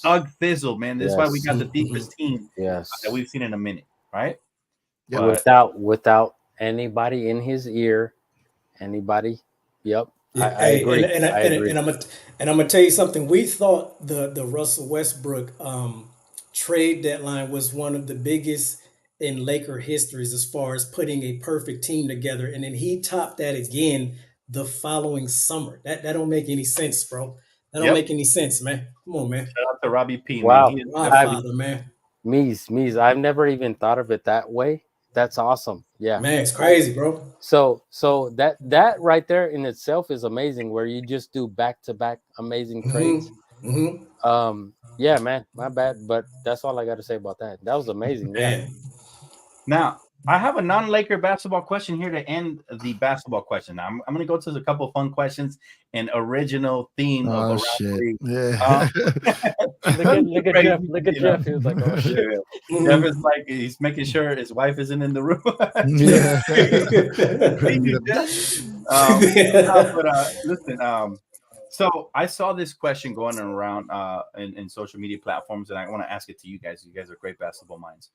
thug fizzle, man. This is why we got the deepest team that we've seen in a minute, right? Yeah. Without anybody in his ear, anybody. Yep. Yeah, I agree. I agree. And I'm gonna tell you something. We thought the Russell Westbrook trade deadline was one of the biggest in Laker histories as far as putting a perfect team together, and then he topped that again the following summer. That don't make any sense, bro. That don't make any sense, man. Come on, man. Shout out to Robbie P. Wow, Man. Godfather, man. Mies. I've never even thought of it that way. That's awesome. Yeah, man, it's crazy, bro. So that right there in itself is amazing, where you just do back-to-back amazing trades. Yeah, man, my bad, but that's all I got to say about that. That was amazing, man. Yeah. Now, I have a non-Laker basketball question here to end the basketball question. Now, I'm going to go to a couple of fun questions and original theme of around shit. Yeah. Look at Jeff. Look at Jeff. He was like, "Oh shit." Jeff is like, he's making sure his wife isn't in the room. Listen. So I saw this question going around in social media platforms, and I want to ask it to you guys. You guys are great basketball minds.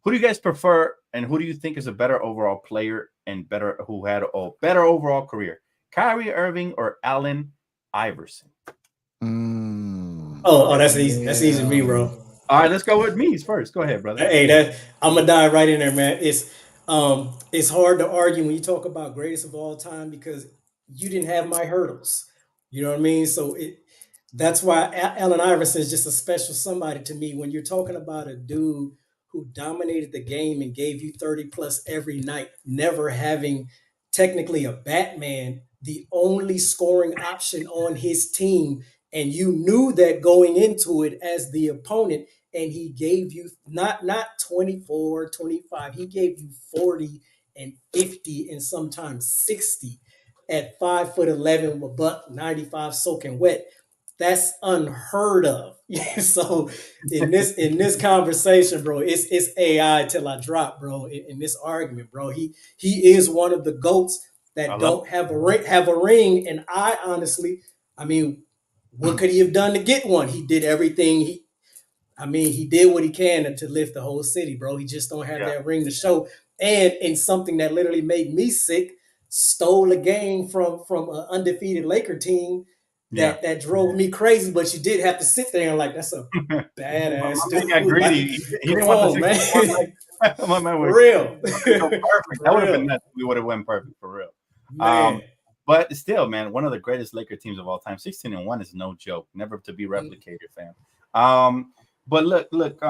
Who do you guys prefer, and who do you think is a better overall player and who had a better overall career? Kyrie Irving or Allen Iverson? Oh, that's easy. That's easy to me, bro. All right, let's go with me first. Go ahead, brother. Hey, I'm gonna dive right in there, man. It's hard to argue when you talk about greatest of all time, because you didn't have my hurdles. You know what I mean? So that's why Allen Iverson is just a special somebody to me. When you're talking about a dude who dominated the game and gave you 30 plus every night, never having technically a Batman, the only scoring option on his team. And you knew that going into it as the opponent, and he gave you not 24, 25, he gave you 40 and 50 and sometimes 60 at 5'11" with $195 soaking wet. That's unheard of. So in this conversation, bro, it's AI till I drop, bro. In this argument, bro, he is one of the GOATs that don't have a ring. And I honestly, I mean, what could he have done to get one? He did everything. He did what he can to lift the whole city, bro. He just don't have that ring to show. And in something that literally made me sick, stole a game from an undefeated Laker team that drove me crazy. But you did have to sit there and that's a badass dude. Got greedy. He didn't want the man. For real. Perfect. That would have been nuts. We would have went perfect for real. But still, man, one of the greatest Laker teams of all time. 16-1 is no joke. Never to be replicated, fam. But look.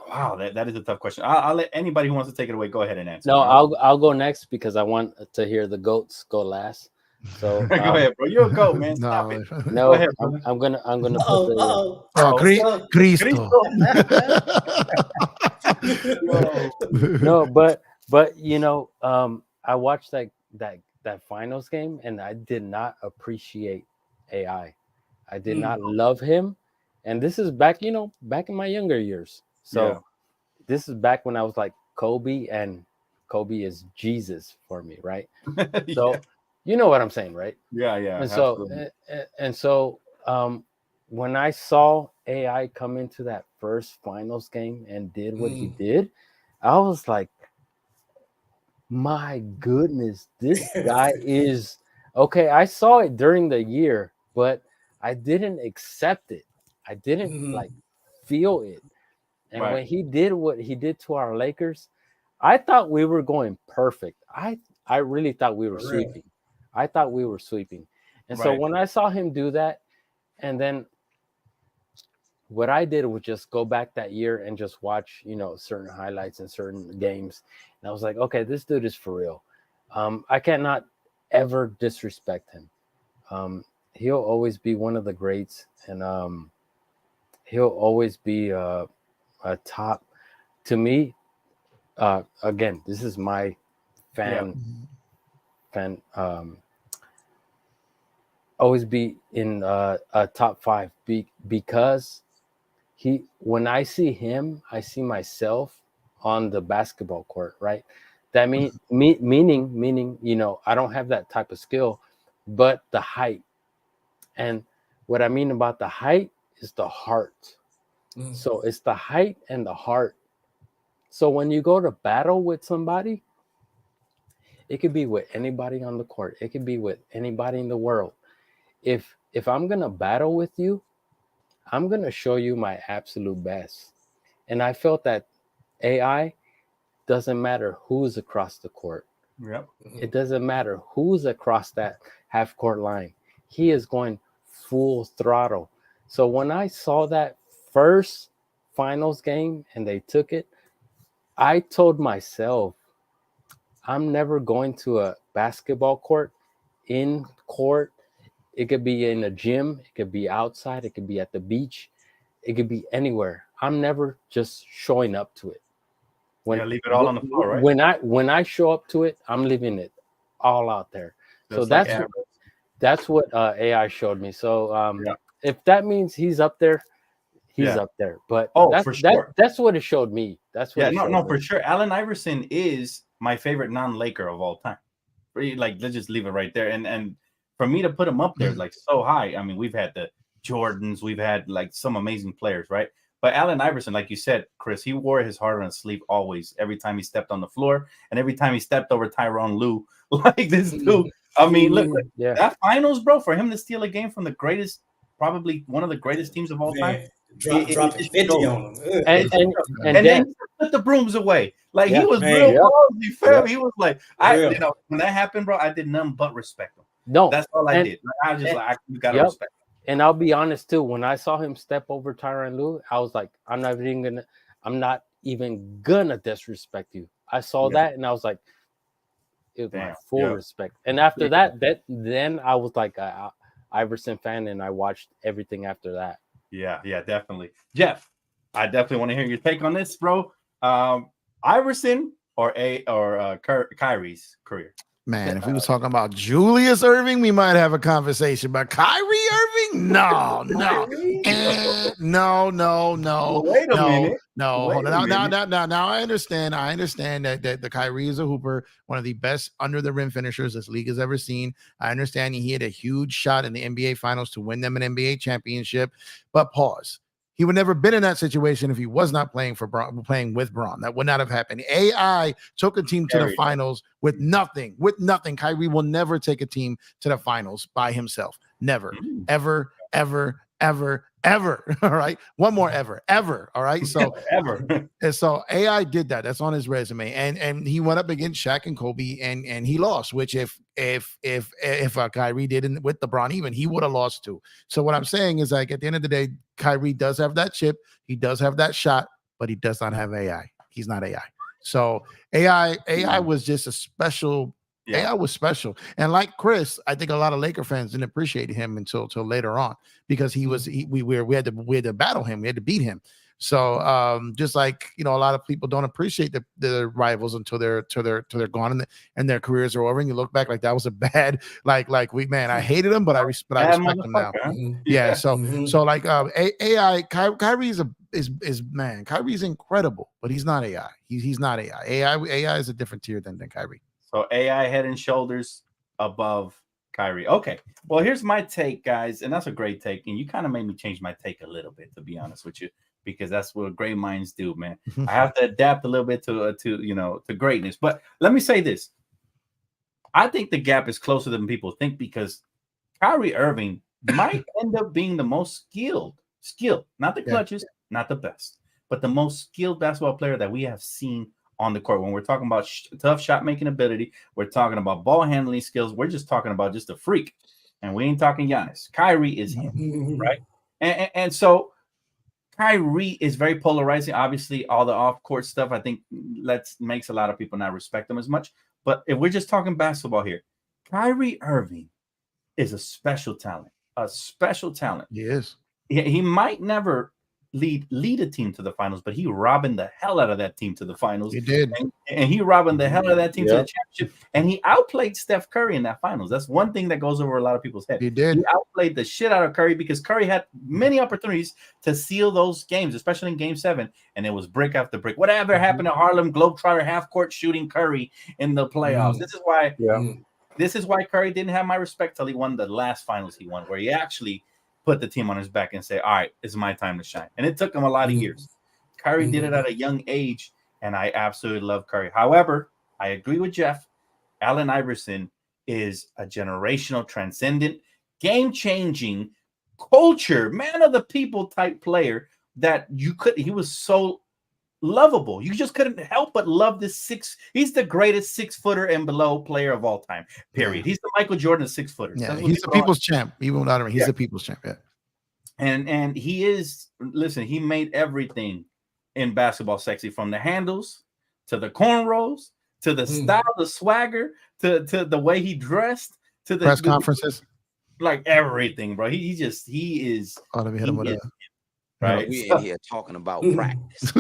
Wow, that is a tough question. I'll let anybody who wants to take it away go ahead and answer. No, I'll go next because I want to hear the GOATs go last. So go ahead, bro. You're a GOAT, man. Stop it. No, go ahead, I'm gonna put Cristo. No, but I watched that finals game, and I did not appreciate AI. I did not love him, and this is back in my younger years. So this is back when I was like Kobe, and Kobe is Jesus for me, right? So you know what I'm saying, right? Yeah. And so when I saw AI come into that first finals game and did what he did, I was like, my goodness, this guy is Okay, I saw it during the year, but I didn't accept it. I didn't like feel it. And when he did what he did to our Lakers, I thought we were going perfect. I really thought we were sweeping. I thought we were sweeping. And so when I saw him do that, and then what I did was just go back that year and just watch, you know, certain highlights and certain games. And I was like, okay, this dude is for real. I cannot ever disrespect him. He'll always be one of the greats, and he'll always be a top. To me, again, this is my fan. Always be in a top 5 because when I see him, I see myself on the basketball court, right? That meaning, you know, I don't have that type of skill, but the height. And what I mean about the height is the heart. So it's the height and the heart. So when you go to battle with somebody, it could be with anybody on the court. It could be with anybody in the world. If I'm going to battle with you, I'm going to show you my absolute best. And I felt that AI doesn't matter who's across the court. Yep. It doesn't matter who's across that half court line. He is going full throttle. So when I saw that first finals game and they took it, I told myself, I'm never going to a basketball court, in court. It could be in a gym. It could be outside. It could be at the beach. It could be anywhere. I'm never just showing up to it. Leave it all on the floor, right? When I show up to it, I'm leaving it all out there. Just so that's what AI showed me. So if that means he's up there, he's up there. But for sure. That's what it showed me. That's what. For sure. Allen Iverson is my favorite non-Laker of all time. Like, let's just leave it right there. And for me to put him up there like so high, I mean, we've had the Jordans, we've had like some amazing players, right? But Allen Iverson, like you said, Chris, he wore his heart on his sleeve always, every time he stepped on the floor and every time he stepped over Tyronn Lue, like this dude. I mean, look, that finals, bro, for him to steal a game from the greatest, probably one of the greatest teams of all time. Dropping 50 on him. And then he put the brooms away. Like, he was real ballsy, fam. He was like, you know, when that happened, bro, I did nothing but respect him. No, that's all I did. I was just like, you gotta respect him. And I'll be honest too. When I saw him step over Tyronn Lue, I was like, I'm not even gonna disrespect you. I saw that and I was like, it was my full respect. And after that, then I was like a Iverson fan, and I watched everything after that. Yeah, definitely. Jeff, I definitely want to hear your take on this, bro. Iverson or Kyrie's career? Man, if we was talking about Julius Erving, we might have a conversation. But Kyrie Irving, no. Wait a minute. No. Now I understand that the Kyrie is a hooper, one of the best under the rim finishers this league has ever seen. I understand he had a huge shot in the NBA Finals to win them an NBA championship. But pause. He would never been in that situation if he was not playing with Braun. That would not have happened. AI took a team to the finals with nothing. Kyrie will never take a team to the finals by himself. Never, ever. All right. One more ever. All right. So ever. And so AI did that. That's on his resume. And he went up against Shaq and Kobe and he lost, which if Kyrie did with LeBron, even he would have lost too. So what I'm saying is, like, at the end of the day, Kyrie does have that chip. He does have that shot, but he does not have AI. He's not AI. So AI was just a special. AI was special. And like Chris, I think a lot of Laker fans didn't appreciate him until later on, because we had to battle him. We had to beat him. So just like, you know, a lot of people don't appreciate the rivals until they're gone and their careers are over, and you look back like that was a bad I hated him, but I respect him now. Yeah. So like AI, Kyrie Kyrie's incredible, but he's not AI. He's not AI. AI is a different tier than Kyrie. So AI head and shoulders above Kyrie. Okay. Well, here's my take, guys, and that's a great take. And you kind of made me change my take a little bit, to be honest with you, because that's what great minds do, man. I have to adapt a little bit to greatness. But let me say this: I think the gap is closer than people think because Kyrie Irving might end up being the most skilled, not the clutches, not the best, but the most skilled basketball player that we have seen on the court. When we're talking about tough shot making ability, we're talking about ball handling skills. We're just talking about just a freak, and we ain't talking Giannis. Kyrie is him, right? And so Kyrie is very polarizing. Obviously, all the off-court stuff I think makes a lot of people not respect him as much. But if we're just talking basketball here, Kyrie Irving is a special talent. A special talent. He is. He might never lead a team to the finals, but he robbing the hell out of that team to the finals. He did. And he robbing the hell out of that team to the championship. And he outplayed Steph Curry in that finals. That's one thing that goes over a lot of people's head. He did. He outplayed the shit out of Curry because Curry had many opportunities to seal those games, especially in Game 7. And it was brick after brick. Whatever happened to Harlem Globetrotter half-court shooting Curry in the playoffs? This is why This is why Curry didn't have my respect till he won the last finals he won, where he actually put the team on his back and say, all right, it's my time to shine. And it took him a lot of years. Curry did it at a young age, and I absolutely love Curry. However, I agree with Jeff. Allen Iverson is a generational, transcendent, game-changing, culture, man of the people type player that he was so lovable. You just couldn't help but love this he's the greatest 6-footer and below player of all time, period. He's the Michael Jordan of 6-footers. Yeah, he's the people's champ. Even without him, he's the people's champ. Yeah. And he is, listen, he made everything in basketball sexy, from the handles to the cornrows to the style, the swagger, to the way he dressed, to the press conferences. Like everything, bro. He is. Oh, let me hit him with right. We in here talking about practice.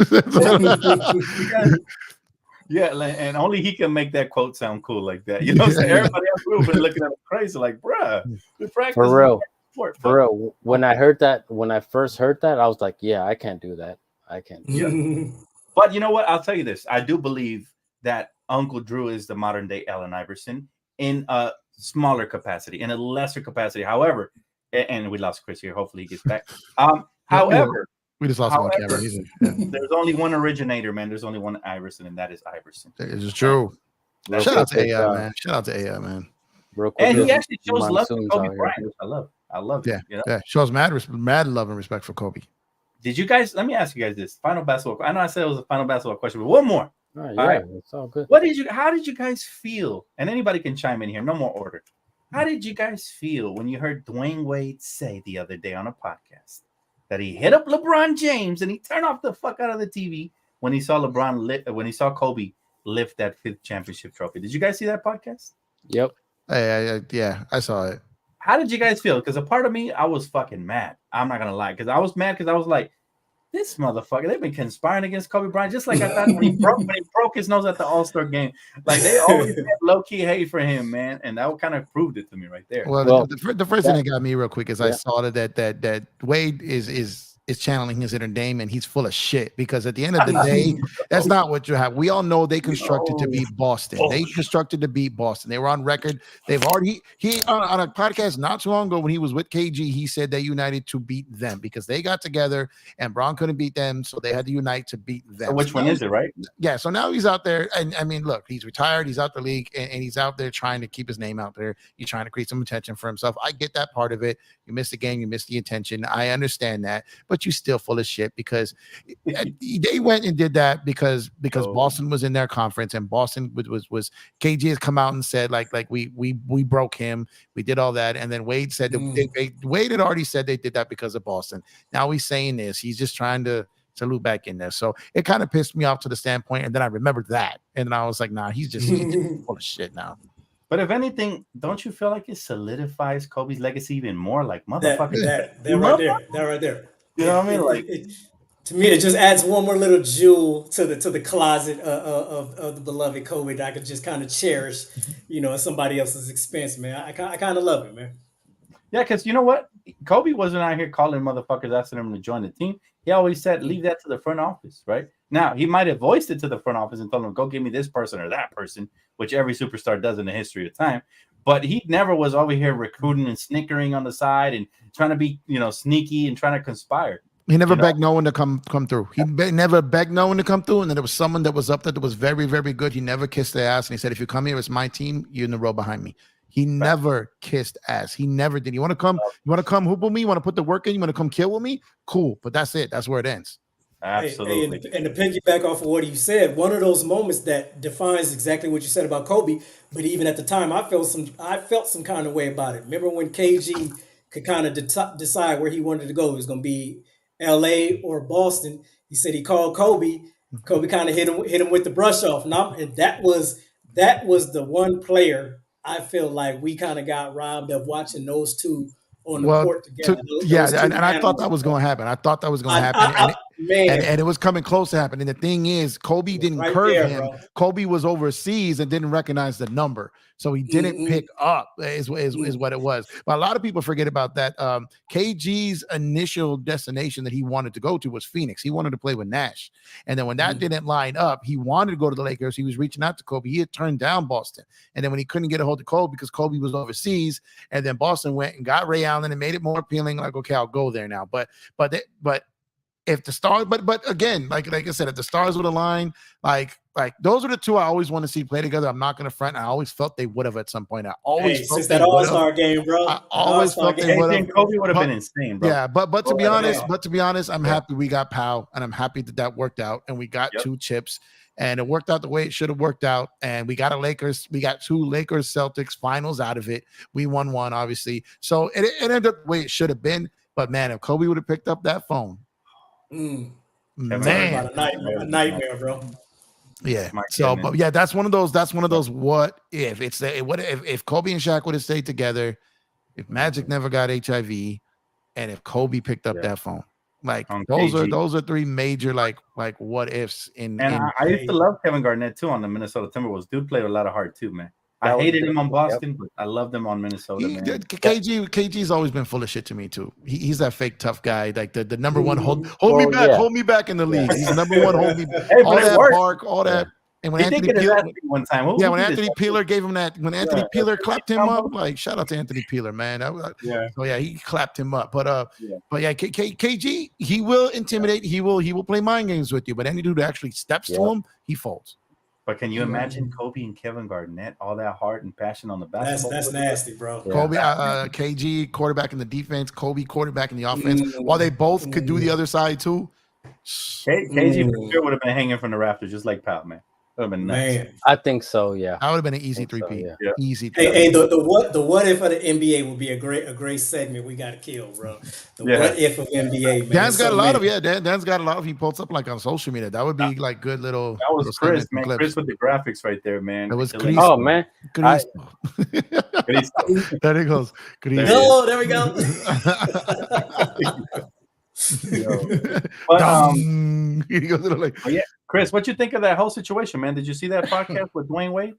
Yeah, and only he can make that quote sound cool like that. You know what I'm saying? Everybody else would have been looking at him crazy, like, bruh, we practice. For real. For real. When I first heard that, I was like, yeah, I can't do that. I can't. Yeah. But you know what? I'll tell you this. I do believe that Uncle Drew is the modern day Allen Iverson in a smaller capacity, in a lesser capacity. However, and we lost Chris here. Hopefully he gets back. However, we just lost one camera. There's only one originator, man. There's only one Iverson, and that is Iverson. It is true. Shout out to AI, man. Shout out to AI, man. And he actually shows love to Kobe Bryant, which I love. I love it. You know? Yeah. Shows mad love and respect for Kobe. Did you guys? Let me ask you guys this: final basketball. I know I said it was a final basketball question, but one more. All right, it's all good. How did you guys feel? And anybody can chime in here. No more order. How did you guys feel when you heard Dwayne Wade say the other day on a podcast that he hit up LeBron James and he turned off the fuck out of the TV when he saw Kobe lift that 5th championship trophy? Did you guys see that podcast? Yep. Yeah, I saw it. How did you guys feel? Because a part of me, I was fucking mad. I'm not gonna lie, because I was mad because I was like, this motherfucker, they've been conspiring against Kobe Bryant, just like I thought when he broke his nose at the All-Star game. Like, they always had low-key hate for him, man, and that kind of proved it to me right there. Well, the first thing that got me real quick is I saw that Wade is channeling his inner Damian. He's full of shit, because at the end of the day, that's not what you have. We all know they constructed to beat Boston. They constructed to beat Boston. They were on record. They've already he on a podcast not too long ago when he was with KG, he said they united to beat them because they got together and Braun couldn't beat them, so they had to unite to beat them. So which one is it, right? Yeah. So now he's out there, and I mean, look, he's retired. He's out the league, and he's out there trying to keep his name out there. He's trying to create some attention for himself. I get that part of it. You miss the game, you miss the attention. I understand that, but you still full of shit because they went and did that because Boston was in their conference, and Boston was KG has come out and said like we broke him, we did all that, and then Wade said that Wade had already said they did that because of Boston. Now he's saying this, he's just trying to loop back in there. So it kind of pissed me off to the standpoint, and then I remembered that, and then I was like, nah, he's just full of shit now. But if anything, don't you feel like it solidifies Kobe's legacy even more? Like, motherfucker, that right there. You know what I mean? Like, to me, it just adds one more little jewel to the closet of the beloved Kobe that I could just kind of cherish, at somebody else's expense, man. I kind of love it, man. Yeah, because you know what? Kobe wasn't out here calling motherfuckers asking them to join the team. He always said, leave that to the front office, right? Now, he might have voiced it to the front office and told them, go give me this person or that person, which every superstar does in the history of time. But he never was over here recruiting and snickering on the side and trying to be, sneaky and trying to conspire. He never You know? begged no one to come through. He never begged no one to come through. And then there was someone that was up there that was very, very good. He never kissed their ass. And he said, if you come here, it's my team. You're in the row behind me. He never kissed ass. He never did. You want to come? You want to come hoop with me? You want to put the work in? You want to come kill with me? Cool. But that's it. That's where it ends. Absolutely. And to piggyback off of what you said, one of those moments that defines exactly what you said about Kobe. But even at the time, I felt some kind of way about it. Remember when KG could kind of decide where he wanted to go? It was going to be L.A. or Boston. He said he called Kobe. Kobe kind of hit him with the brush off. And that was the one player I feel like we kind of got robbed of watching those two on the court together. And I thought that was going to happen. I thought that was going to happen. And it was coming close to happening. And the thing is, Kobe didn't curve him. Bro. Kobe was overseas and didn't recognize the number. So he didn't pick up is what it was. But a lot of people forget about that. KG's initial destination that he wanted to go to was Phoenix. He wanted to play with Nash. And then when that didn't line up, he wanted to go to the Lakers. He was reaching out to Kobe. He had turned down Boston. And then when he couldn't get a hold of Kobe because Kobe was overseas, and then Boston went and got Ray Allen and made it more appealing. Like, okay, I'll go there now. But if the stars, but again, like I said, if the stars would align, like those are the two I always want to see play together. I'm not going to front. I always felt they would have at some point. I always felt since that All-Star game, bro. I always felt they would have. Kobe would have been insane, bro. Yeah, but to be honest, I'm happy we got Powell, and I'm happy that worked out, and we got 2 chips, and it worked out the way it should have worked out, and we got 2 Lakers Celtics finals out of it. We won one, obviously, so it ended up the way it should have been. But man, if Kobe would have picked up that phone. Man, a nightmare, bro. Yeah. So, but yeah, that's one of those. What if if Kobe and Shaq would have stayed together, if Magic never got HIV, and if Kobe picked up that phone, like those are 3 major like what ifs. I used to love Kevin Garnett too on the Minnesota Timberwolves. Dude played a lot of heart too, man. I hated him on Boston, but I loved him on Minnesota. KG's always been full of shit to me too. He's that fake tough guy, like the number one hold me back in the league. He's the number one hold me back. Hey, all that bark, all that. And when Anthony Peeler gave him that, when Anthony Peeler clapped him up, like shout out to Anthony Peeler, man. So he clapped him up. But KG, he will intimidate. He will play mind games with you. But any dude that actually steps to him, he folds. But can you imagine Kobe and Kevin Garnett, all that heart and passion on the basketball? That's nasty, bro. Yeah. Kobe, KG, quarterback in the defense, Kobe, quarterback in the offense. While they both could do the other side too. KG for sure would have been hanging from the rafters, just like Pat, man. That would have been nuts. Man. I think so, yeah. That would have been an easy 3-peat. So, Easy. Hey, the what if of the NBA would be a great segment we got to kill, bro. The what if of NBA, man. Dan's got a lot of Dan's got a lot of he posts up like on social media. That would be like good little. That was Chris, man. Clips. Chris with the graphics right there, man. It was Chris. Oh man. There he goes. Oh, there we go. He goes like, Chris, what you think of that whole situation, man? Did you see that podcast with Dwayne Wade?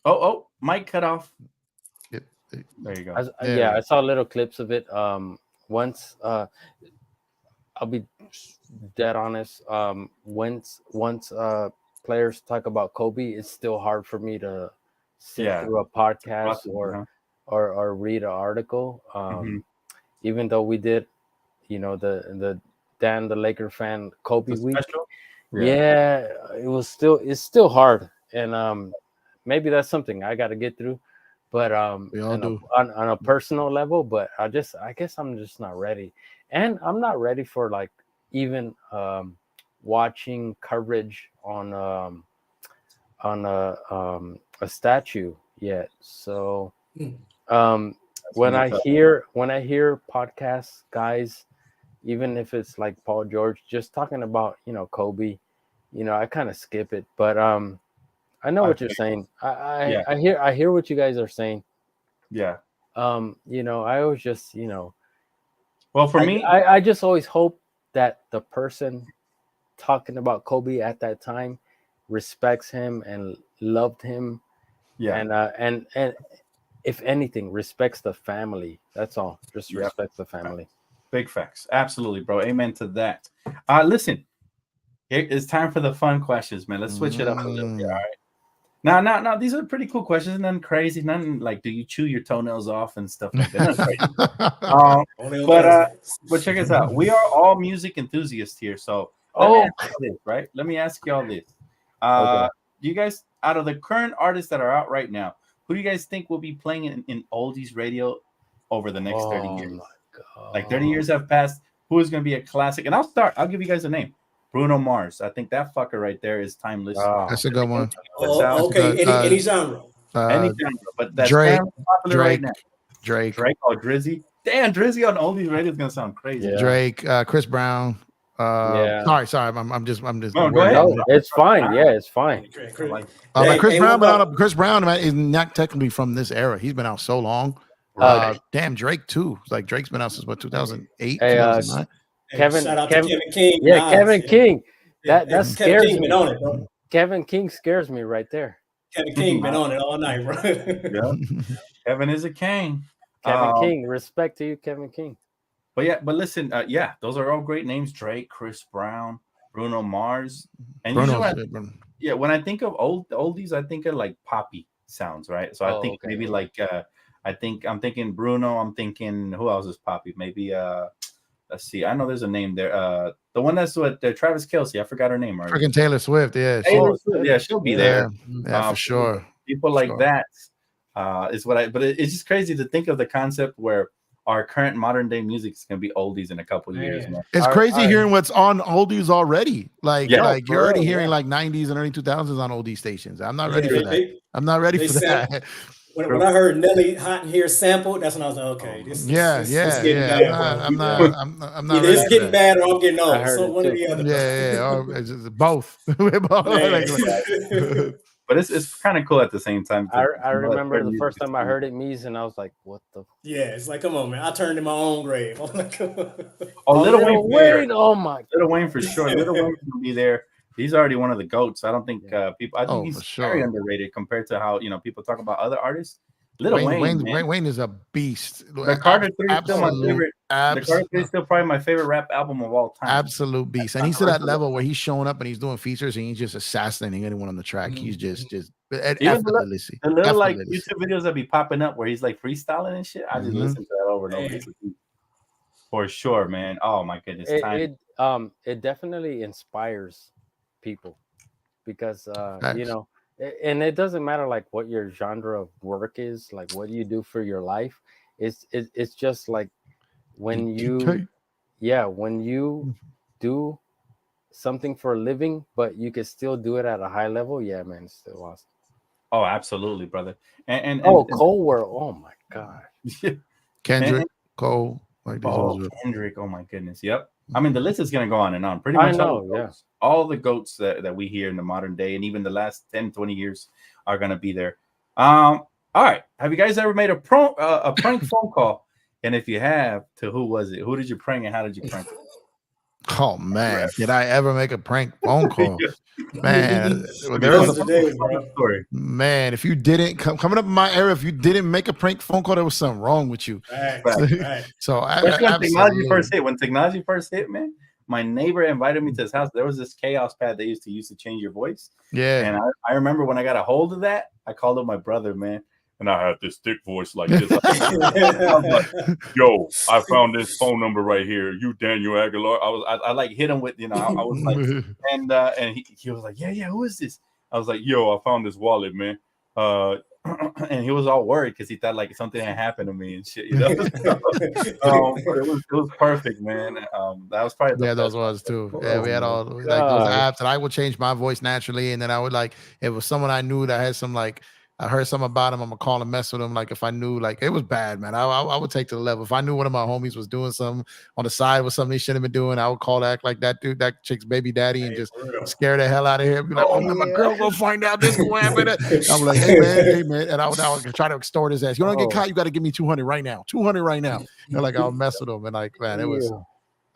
Oh, mic cut off. There you go. I saw little clips of it. Once I'll be dead honest. Once players talk about Kobe, it's still hard for me to sit through a podcast or read an article. Even though we did, the Dan the Laker fan Kobe week. It's still hard, and maybe that's something I got to get through. But on a personal level, but I guess I'm just not ready, and I'm not ready for like even watching coverage on a statue yet. So when I hear podcasts, guys, even if it's like Paul George just talking about Kobe, I kind of skip it, but I know what you're saying. I hear what you guys are saying. Yeah. I always just well, for me, I just always hope that the person talking about Kobe at that time respects him and loved him. Yeah. And if anything, respects the family. That's all. Just respects the family. Big facts. Absolutely, bro. Amen to that. Listen, it's time for the fun questions, man. Let's switch it up a little bit. All right. No. These are pretty cool questions. Nothing crazy. Nothing like, do you chew your toenails off and stuff like that? Nothing crazy. But check us out. We are all music enthusiasts here. So let me ask y'all this, right? Let me ask y'all this. Okay. Do you guys, out of the current artists that are out right now, who do you guys think will be playing in oldies radio over the next 30 years? My God. Like 30 years have passed. Who is going to be a classic? And I'll give you guys a name. Bruno Mars. I think that fucker right there is timeless. That's a good one. Okay, any genre. Any genre, but that's Drake, kind of popular right now. Drake. Oh, Drizzy. Damn, Drizzy on oldies radio is gonna sound crazy. Yeah. Drake, Chris Brown. Sorry. I'm just. No, go ahead. No, it's fine. Yeah, it's fine. But Chris Brown is not technically from this era. He's been out so long. Damn, Drake too. Like Drake's been out since what, 2008, 2009. Shout out to Kevin King. Yeah, Kevin King. That scares Kevin King me. been on it, bro. Kevin King scares me right there. Kevin King been on it all night, bro. Yeah. Kevin is a king. Kevin King. Respect to you, Kevin King. But listen, those are all great names. Drake, Chris Brown, Bruno Mars. And when I think of oldies, I think of like poppy sounds, right? So I think maybe like I'm thinking Bruno, I'm thinking who else is poppy? Maybe let's see. I know there's a name there. The one that's with Travis Kelce. I forgot her name already. Freaking Taylor Swift. Yeah. She'll be there. Yeah, for sure. People like that is what but it's just crazy to think of the concept where our current modern day music is going to be oldies in a couple years, man. It's crazy hearing what's on oldies already. Like you're already hearing like 90s and early 2000s on oldie stations. I'm not ready for that. I'm not ready for that. When I heard Nelly Hot in Here sampled, that's when I was like, okay, this getting bad. I'm not. It's getting bad, or I'm getting old. So one or the other. It's both. But it's kind of cool at the same time. I remember the first time I heard it, Mies, and I was like, what the? Yeah, it's like, come on, man. I turned in my own grave. Lil Wayne. Oh, my. Lil Wayne for sure. Lil Wayne will be there. He's already one of the GOATs. I don't think people. I think he's very underrated compared to how people talk about other artists. Wayne is a beast. The Carter 3 is still my favorite. The Carter 3 is still probably my favorite rap album of all time. Absolute beast. And he's to that level where he's showing up and he's doing features and he's just assassinating anyone on the track. He's just effortlessly. The little like YouTube videos that be popping up where he's like freestyling and shit. I just listen to that over and over. For sure, man. Oh my goodness. It definitely inspires people because and it doesn't matter like what your genre of work is, like what do you do for your life. It's just like when you do something for a living, but you can still do it at a high level. Yeah, man, it's still awesome. Oh, absolutely, brother. And Cole World. Oh my god. Kendrick, Cole. Kendrick. Oh my goodness. Yep. I mean, the list is going to go on and on. Pretty much all the GOATs that we hear in the modern day and even the last 10, 20 years are going to be there. All right. Have you guys ever made a prank phone call? And if you have, to who was it? Who did you prank and how did you prank it? Oh, man. Did I ever make a prank phone call? Man, man, if you didn't coming up in my era, if you didn't make a prank phone call, there was something wrong with you. Right. So when technology first hit, man, my neighbor invited me to his house. There was this chaos pad they used to change your voice. Yeah. And I remember when I got a hold of that, I called up my brother, man. And I had this thick voice like this. I was like, yo, I found this phone number right here. You Daniel Aguilar. I like hit him with, I was like, and he was like, yeah, who is this? I was like, yo, I found this wallet, man. And he was all worried because he thought like something had happened to me and shit. It was perfect, man. That was probably those was too. Yeah, we had all like those apps, and I would change my voice naturally, and then I would like if it was someone I knew that had some like. I heard something about him. I'm gonna call and mess with him. Like if I knew, like it was bad, man. I would take to the level. If I knew one of my homies was doing something on the side with something he shouldn't have been doing, I would call to act like that dude, that chick's baby daddy, and just scare the hell out of him. Be like, oh man, my girl gonna find out this will happen. I'm like, hey man, and I would try to extort his ass. You want to get caught? You got to give me 200 right now. 200 right now. Like I would mess with him, and like man, it was.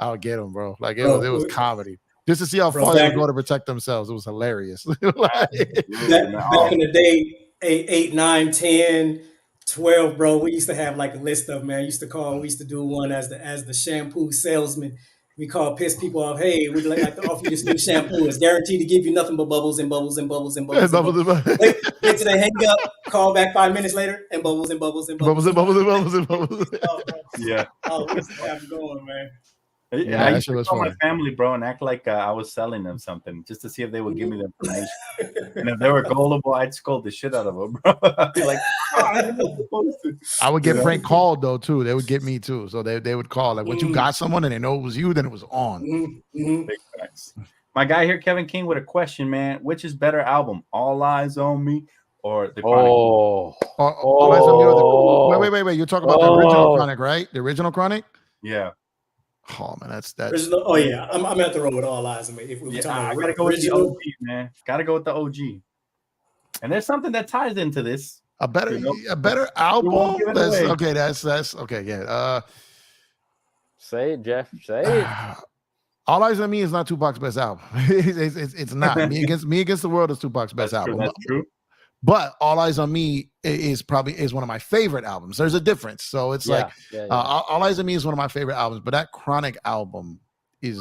I would get him, bro. Like it was comedy. Just to see how far they go to protect themselves. It was hilarious. Back in the day. 8, 9, 10, 12, bro. We used to have like a list of, man. We used to do one as the shampoo salesman. we call piss people off. Hey, we'd like to offer you this new shampoo. It's guaranteed to give you nothing but bubbles and bubbles and bubbles and bubbles. And bubbles. Wait till they hang up, call back 5 minutes later, and bubbles and bubbles and bubbles and bubbles and bubbles and bubbles. Yeah. Oh, we used to have going, man. Yeah, I used to call my family, bro, and act like I was selling them something just to see if they would give me the information. And if they were gullible, I'd scold the shit out of them, bro. I'd be like, I would get Frank called though too. They would get me too, so they would call like, "Once you got someone and they know it was you, then it was on." Big facts. My guy here, Kevin King, with a question, man. Which is better album, All Eyes on Me or the Chronic? All Eyes on Me or the wait. You're talking about the original Chronic, right? The original Chronic. Yeah. Oh man, that's original. Oh yeah, I'm at the road with All Eyes on Me. If we were talking I about gotta go with the OG, man. Gotta go with the OG. And there's something that ties into this. A better album. That's okay. Yeah. Say it, Jeff. Say it. All Eyes on Me is not Tupac's best album. It's not. Me Against the World is Tupac's best album. That's true. But All Eyes on Me is one of my favorite albums. There's a difference. So it's All Eyes on Me is one of my favorite albums, but that Chronic album is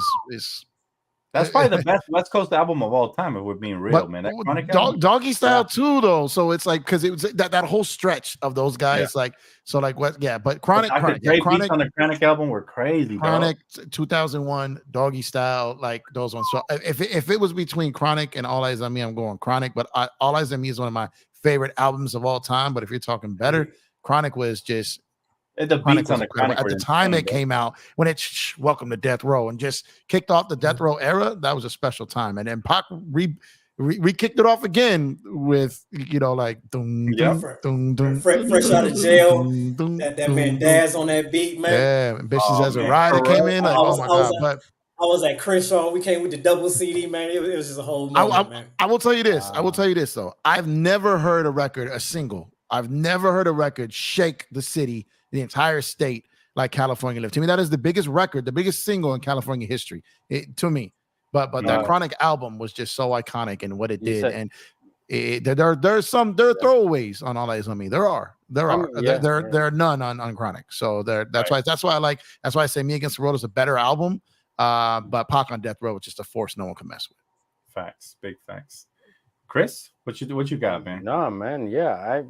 that's probably the best West Coast album of all time, if we're being real, man. That Chronic Doggy Style too, though. So it's like because it was that whole stretch of those guys, but Chronic on the Chronic album were crazy. Chronic 2001, Doggy Style, like those ones. So if it was between Chronic and All Eyes on Me, I'm going Chronic. But All Eyes on Me is one of my favorite albums of all time. But if you're talking better, Chronic was just. The beats on the Chronic at the time it came out, when it Welcome to Death Row and just kicked off the Death Row era, that was a special time. And then Pac re-kicked it off again with, like fresh out of jail. That man Daz on that beat, man. Yeah, Bitches as a Rider came in. Like, oh my God. But I was at Crenshaw. We came with the double CD, man. It was just a whole moment, man. I will tell you this. Though. I've never heard a single. I've never heard a record shake the city, the entire state, like California Live. To me, that is the biggest record, the biggest single in California history. To me, but that Chronic album was just so iconic in what it did. And there are throwaways on All Eyes on Me. There are none on Chronic. So that's why I say Me Against the World is a better album. But Pac on Death Row is just a force no one can mess with. Facts, big facts. Chris, what you got, man? No, man. Yeah, I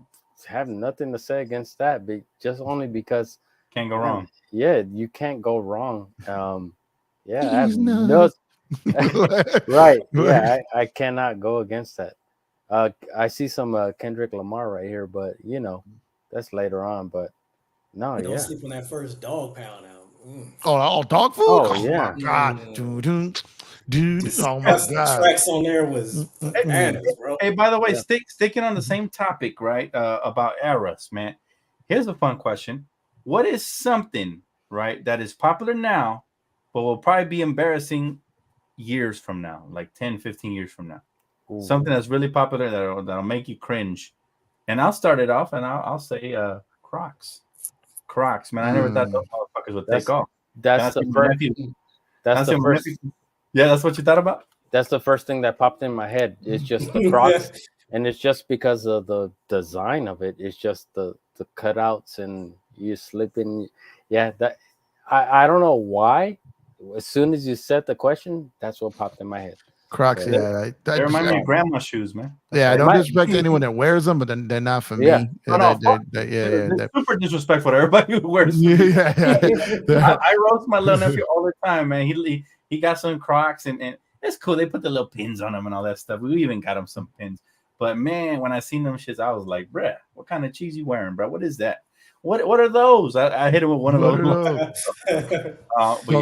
have nothing to say against that, just only because can't go wrong. Yeah, you can't go wrong. Yeah, I have no right. Yeah, I cannot go against that. I see some Kendrick Lamar right here, but that's later on. But no, don't sleep on that first Dog Pound album. Oh, Dog Food. Oh yeah, my God, dude. Oh my God, tracks on there was bananas, bro. Hey, by the way, sticking on the same topic, right? About eras, man. Here's a fun question: what is something, right, that is popular now, but will probably be embarrassing years from now, like 10, 15 years from now? Ooh. Something that's really popular that'll make you cringe. And I'll start it off, and I'll say Crocs. Crocs, man. I never thought those motherfuckers would take off. That's the first. That's the first. Yeah, that's what you thought about? That's the first thing that popped in my head. It's just the Crocs. And it's just because of the design of it. It's just the cutouts and you slip in. Yeah, that I don't know why. As soon as you said the question, that's what popped in my head. Crocs, they remind me of grandma shoes, man. Yeah, I don't disrespect anyone that wears them, but they're not for me. They're super disrespectful to everybody who wears them. I roast my little nephew all the time, man. He got some Crocs, and it's cool. They put the little pins on them and all that stuff. We even got him some pins. But man, when I seen them shits, I was like, bruh, what kind of cheese you wearing, bro? What is that? What are those? I hit him with one of those.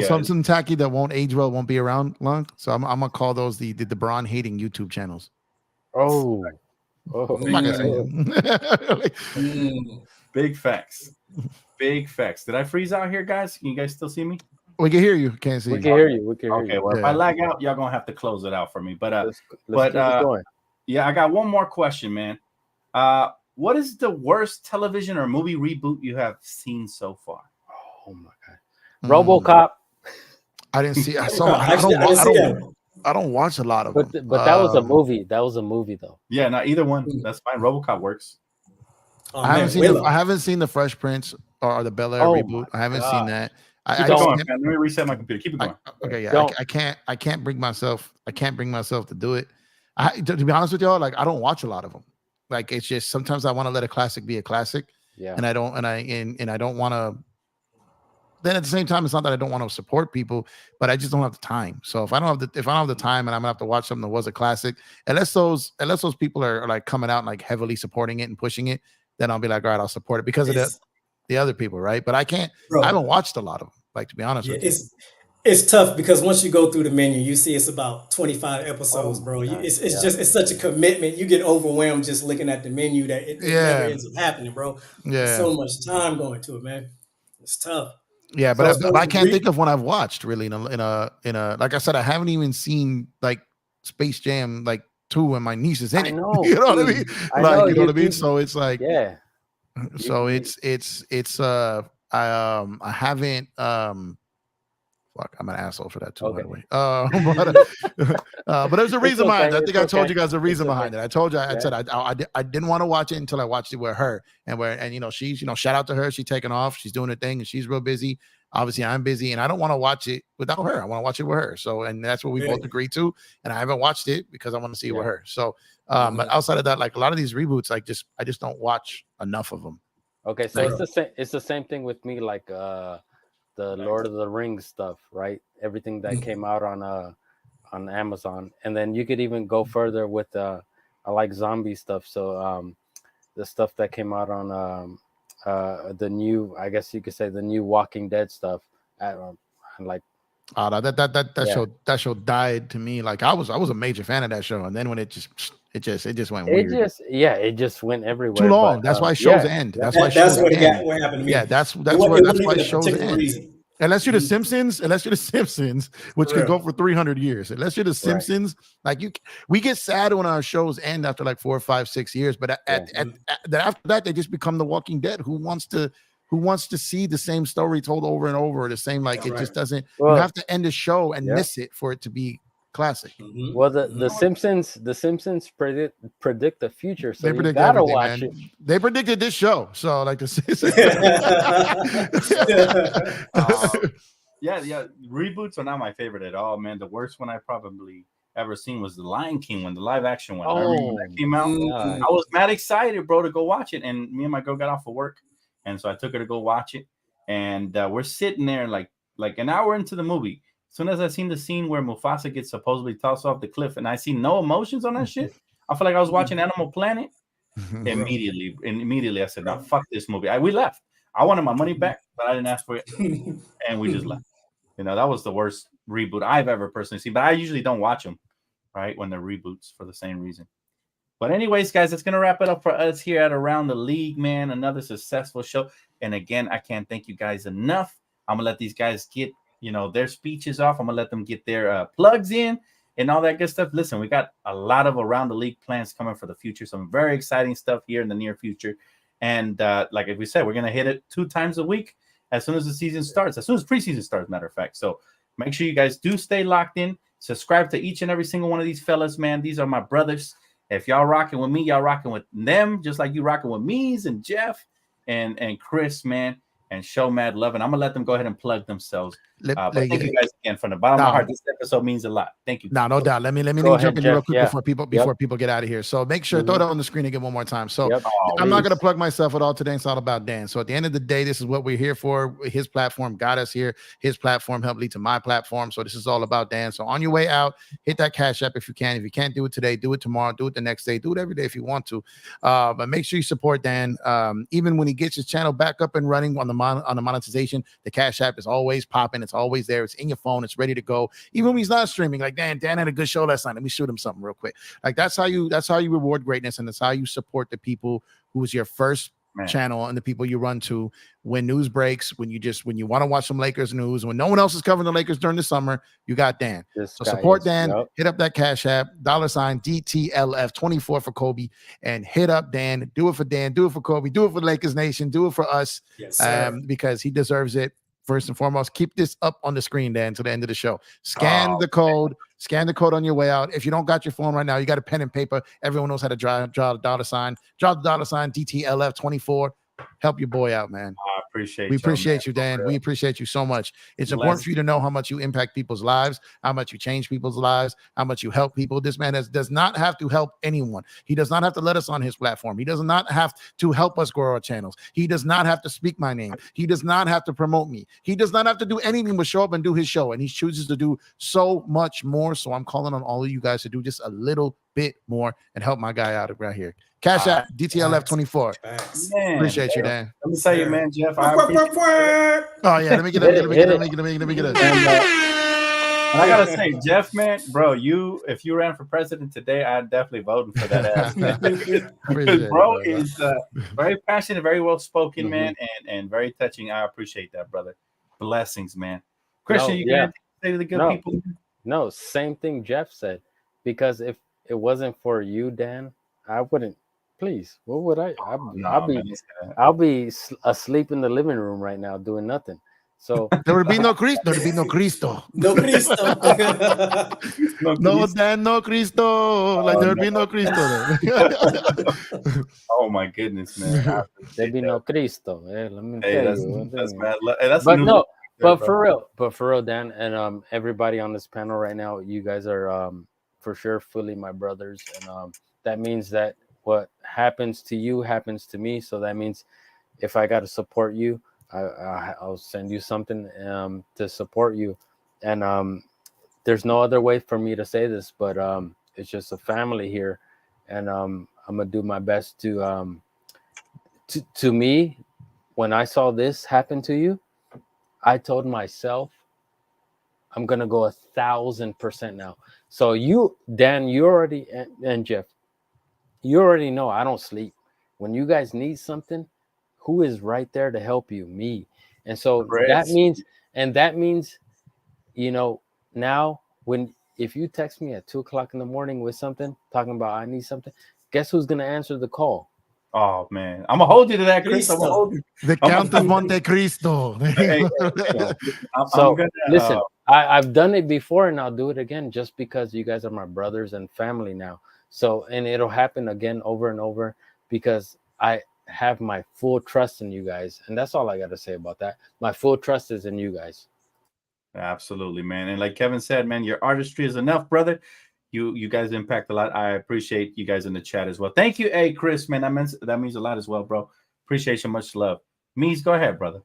Something tacky that won't age well, won't be around long. So I'm gonna call those the Bron hating YouTube channels. Oh. Big facts. Big facts. Did I freeze out here, guys? Can you guys still see me? We can hear you. Can't see. We can hear you. Okay. Well, if I lag out, y'all gonna have to close it out for me. But let's keep it going. Yeah, I got one more question, man. What is the worst television or movie reboot you have seen so far? Oh my God, RoboCop. I didn't see. I don't watch a lot of them. But that was a movie. That was a movie, though. Yeah, not either one. That's fine. RoboCop works. I haven't seen the Fresh Prince or the Bel Air reboot. I haven't seen that. Keep it going, man. Let me reset my computer. Keep it going. Okay, yeah. I can't bring myself to do it. To be honest with y'all, like I don't watch a lot of them. Like it's just sometimes I want to let a classic be a classic. Yeah. And I don't want to. Then at the same time, it's not that I don't want to support people, but I just don't have the time. So if I don't have the time and I'm gonna have to watch something that was a classic, unless those people are like coming out and like heavily supporting it and pushing it, then I'll be like, all right, I'll support it because of the other people, right? But I can't. Bro, I haven't watched a lot of them. Like to be honest with you, it's tough because once you go through the menu, you see it's about 25 episodes, bro. It's such a commitment. You get overwhelmed just looking at the menu that it never ends up happening, bro. Yeah, there's so much time going to it, man. It's tough. Yeah, but I can't think of one I've watched really in a like I said, I haven't even seen like Space Jam like 2 and my niece is in it. Know. You know what I mean? Like you know what I mean? So it's like So I haven't fuck, I'm an asshole for that too, by the way. But there's a reason behind it. I think I told you guys the reason behind it. I told you, I said I didn't want to watch it until I watched it with her, and you know she's shout out to her. She's taking off. She's doing her thing, and she's real busy. Obviously, I'm busy, and I don't want to watch it without her. I want to watch it with her. So, and that's what we both agreed to. And I haven't watched it because I want to see it with her. So, but outside of that, like a lot of these reboots, like I just don't watch enough of them. Okay, so it's the same thing with me, like the Lord of the Rings stuff, right? Everything that came out on Amazon, and then you could even go further with I like zombie stuff. So the stuff that came out on the new, I guess you could say the new Walking Dead stuff. Like that show died to me. Like I was a major fan of that show, and then when it just went weird. It just went everywhere. Too long. That's why shows end. That's what happened to me. Yeah, that's why shows end. Unless you're the Simpsons, which could go for 300 years. Unless you're the Simpsons, like we get sad when our shows end after like 4, 5, 6 years. But after that, they just become The Walking Dead. Who wants to see the same story told over and over? The same just doesn't. You have to end a show and miss it for it to be classic. Well, the Simpsons predict the future, so they you gotta watch man. it. They predicted this show, so like the reboots are not my favorite at all, man. The worst one I probably ever seen was the Lion King one, the live action one. I remember when that came out. I was mad excited, bro, to go watch it, and me and my girl got off of work, and so I took her to go watch it, and we're sitting there like an hour into the movie. As soon as I seen the scene where Mufasa gets supposedly tossed off the cliff, and I see no emotions on that shit, I feel like I was watching Animal Planet. Immediately, I said, "No, fuck this movie." We left. I wanted my money back, but I didn't ask for it, and we just left. That was the worst reboot I've ever personally seen. But I usually don't watch them, right, when they're reboots for the same reason. But anyways, guys, that's gonna wrap it up for us here at Around the League, man. Another successful show, and again, I can't thank you guys enough. I'm gonna let these guys get their speeches off. I'm gonna let them get their plugs in and all that good stuff. Listen, we got a lot of Around the League plans coming for the future. Some very exciting stuff here in the near future. And like we said, we're gonna hit it 2 times a week as soon as the season starts, as soon as preseason starts, matter of fact. So make sure you guys do stay locked in. Subscribe to each and every single one of these fellas, man. These are my brothers. If y'all rocking with me, y'all rocking with them, just like you rocking with me's and Jeff and Chris, man. And show mad love, and I'm gonna let them go ahead and plug themselves. But thank you guys again from the bottom of my heart. This episode means a lot. Thank you. No doubt. Let me jump in real quick before people get out of here. So make sure throw that on the screen again one more time. So I'm not gonna plug myself at all today. It's all about Dan. So at the end of the day, this is what we're here for. His platform got us here. His platform helped lead to my platform. So this is all about Dan. So on your way out, hit that Cash App if you can. If you can't do it today, do it tomorrow. Do it the next day. Do it every day if you want to. But make sure you support Dan. Even when he gets his channel back up and running on the monetization, the Cash App is always popping. It's always there. It's in your phone. It's ready to go. Even when he's not streaming, like Dan had a good show last night. Let me shoot him something real quick. Like that's how you reward greatness, and that's how you support the people who is your first channel and the people you run to when news breaks, when you want to watch some Lakers news, when no one else is covering the Lakers during the summer, you got Dan. So support Dan. Hit up that Cash App, $ DTLF 24 for Kobe, and hit up Dan. Do it for Dan. Do it for Kobe. Do it for Lakers Nation. Do it for us, because he deserves it. First and foremost, keep this up on the screen, Dan, to the end of the show. Scan the code on your way out. If you don't got your phone right now, you got a pen and paper. Everyone knows how to draw the $. Draw the $, DTLF 24. help your boy out, man. I appreciate We y'all, appreciate man, you, for Dan. real. We appreciate you so much. It's important for you to know how much you impact people's lives, how much you change people's lives, how much you help people. This man does not have to help anyone. He does not have to let us on his platform. He does not have to help us grow our channels. He does not have to speak my name. He does not have to promote me. He does not have to do anything but show up and do his show. And he chooses to do so much more. So I'm calling on all of you guys to do just a little bit more and help my guy out right here. Cash out DTLF 24. Man, Appreciate you, Dan. let me tell you, man, Jeff. I Quack, appreciate quack, quack. Oh yeah, let me get it. Let me get it. And I gotta say, Jeff, man, bro, if you ran for president today, I'd definitely voting for that ass, man. Because bro is very passionate, very well spoken, man, and very touching. I appreciate that, brother. Blessings, man. Christian, you got to say to the good people? No, same thing Jeff said. Because if it wasn't for you, Dan, I wouldn't. Please, what would I? I'll be asleep in the living room right now doing nothing. So there would be no Cristo. There would be no Cristo. No Cristo. No Dan, no Cristo. Like there would be no Cristo. Oh my goodness, man. There'd be no Cristo. Let me tell you. That's mad. That's but no, but for real, Dan, and everybody on this panel right now, you guys are for sure fully my brothers, and that means that what happens to you happens to me. So that means if I got to support you, I'll send you something to support you. And there's no other way for me to say this, but it's just a family here. And I'm going to do my best to me, when I saw this happen to you, I told myself, I'm going to go 1,000% now. So you, Dan, you already, and Jeff, you already know I don't sleep. When you guys need something, who is right there to help you? Me. And so that means, you know, now if you text me at 2:00 in the morning with something, talking about I need something, guess who's going to answer the call? Oh man, I'm gonna hold you to that, Chris. I'm gonna hold you. The Count of Monte Cristo. Listen, I've done it before and I'll do it again just because you guys are my brothers and family now. So, and it'll happen again over and over because I have my full trust in you guys. And that's all I got to say about that. My full trust is in you guys. Absolutely, man. And like Kevin said, man, your artistry is enough, brother. You guys impact a lot. I appreciate you guys in the chat as well. Thank you, hey Chris, man. That means a lot as well, bro. Appreciate you, much love. Mees, go ahead, brother.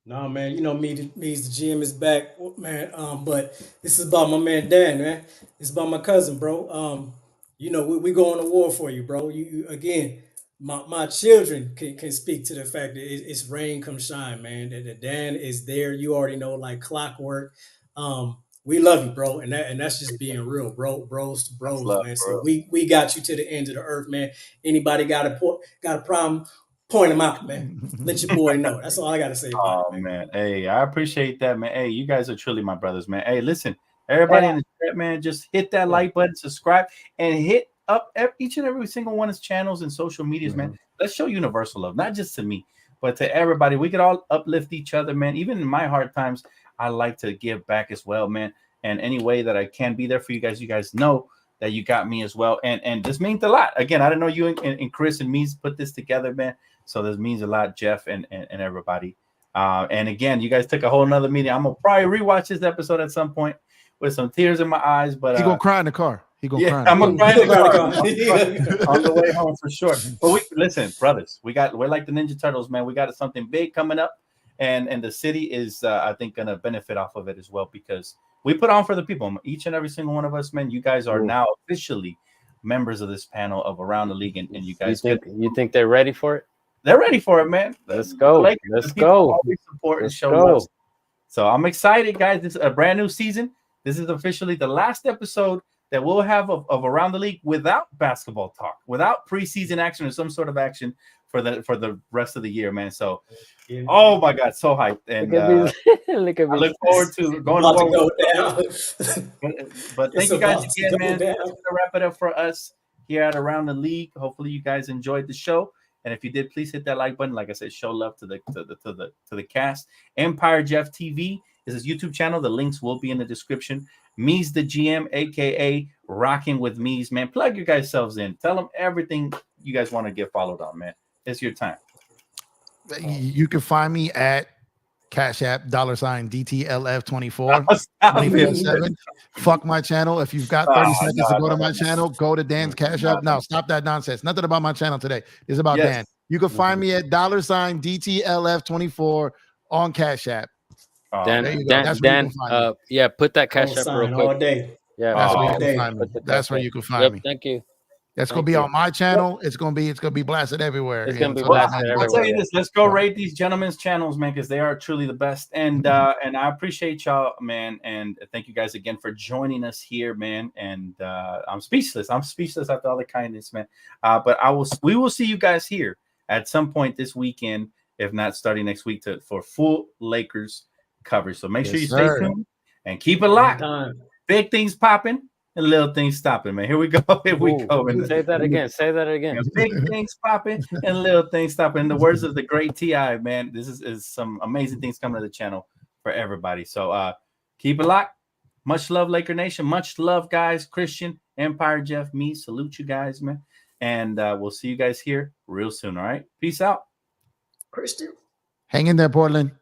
No, man, you know Mees the GM is back, man. But this is about my man Dan, man. It's about my cousin, bro. You know, we going to war for you, bro. You again, my children can speak to the fact that it's rain come shine, man. That Dan is there. You already know, like clockwork. We love you, bro, and that's just being real, bros to bros, love, man. So we got you to the end of the earth, man. Anybody got a problem? Point them out, man. Let your boy know. That's all I got to say about it, man. Hey, I appreciate that, man. Hey, you guys are truly my brothers, man. Hey, listen, everybody in the chat, man, just hit that like button, subscribe, and hit up each and every single one of his channels and social medias, man. Let's show universal love, not just to me, but to everybody. We could all uplift each other, man. Even in my hard times, I like to give back as well, man. And any way that I can be there for you guys know that you got me as well. And this means a lot. Again, I don't know you and Chris and me put this together, man. So this means a lot, Jeff and everybody. And again, you guys took a whole nother meeting. I'm gonna probably rewatch this episode at some point with some tears in my eyes. But he gonna cry in the car. He gonna cry. I'm gonna cry in the car on the way home for sure. But listen, brothers, we're like the Ninja Turtles, man. We got something big coming up, and the city is I think gonna benefit off of it as well because we put on for the people. Each and every single one of us, man. You guys are now officially members of this panel of Around the League, and you guys. You think they're ready for it? They're ready for it, man. Let's go. Let's go. Support and show love. So I'm excited, guys. This is a brand new season. This is officially the last episode that we'll have of Around the League without basketball talk, without preseason action or some sort of action for the rest of the year, man. So, oh my God, so hyped. And I look forward to going down. But thank you guys again, man. That's gonna wrap it up for us here at Around the League. Hopefully you guys enjoyed the show. And if you did, please hit that like button. Like I said, show love to the cast. Empire Jeff TV is his YouTube channel. The links will be in the description. Me's the GM, aka Rocking with Me's, man. Plug your guys selves in. Tell them everything you guys want to get followed on, man. It's your time. You can find me at Cash App $DTLF24. Stop 24/7. Fuck my channel. If you've got 30 seconds to go to my channel, go to Dan's Cash App. Now stop that nonsense. Nothing about my channel today. It's about Dan. You can find me at $DTLF24 on Cash App. Dan, yeah, put that Cash App real quick. All day. Yeah, that's where you can find me. That's where you can find me. Thank you. That's gonna be on my channel. It's gonna be blasted everywhere. It's gonna be blasted everywhere. I'll tell you this. Let's go rate these gentlemen's channels, man, because they are truly the best. And and I appreciate y'all, man. And thank you guys again for joining us here, man. And I'm speechless. I'm speechless after all the kindness, man. But we will see you guys here at some point this weekend, if not starting next week, for full Lakers coverage. So make sure you stay tuned and keep it locked. Big things popping and little things stopping, man. Here we go. Here we go. Say that again. Say that again. Big things popping and little things stopping. In the words of the great T.I., man, this is some amazing things coming to the channel for everybody. So keep it locked. Much love, Laker Nation. Much love, guys. Christian, Empire, Jeff, me. Salute you guys, man. And we'll see you guys here real soon. All right. Peace out. Christian. Hang in there, Portland.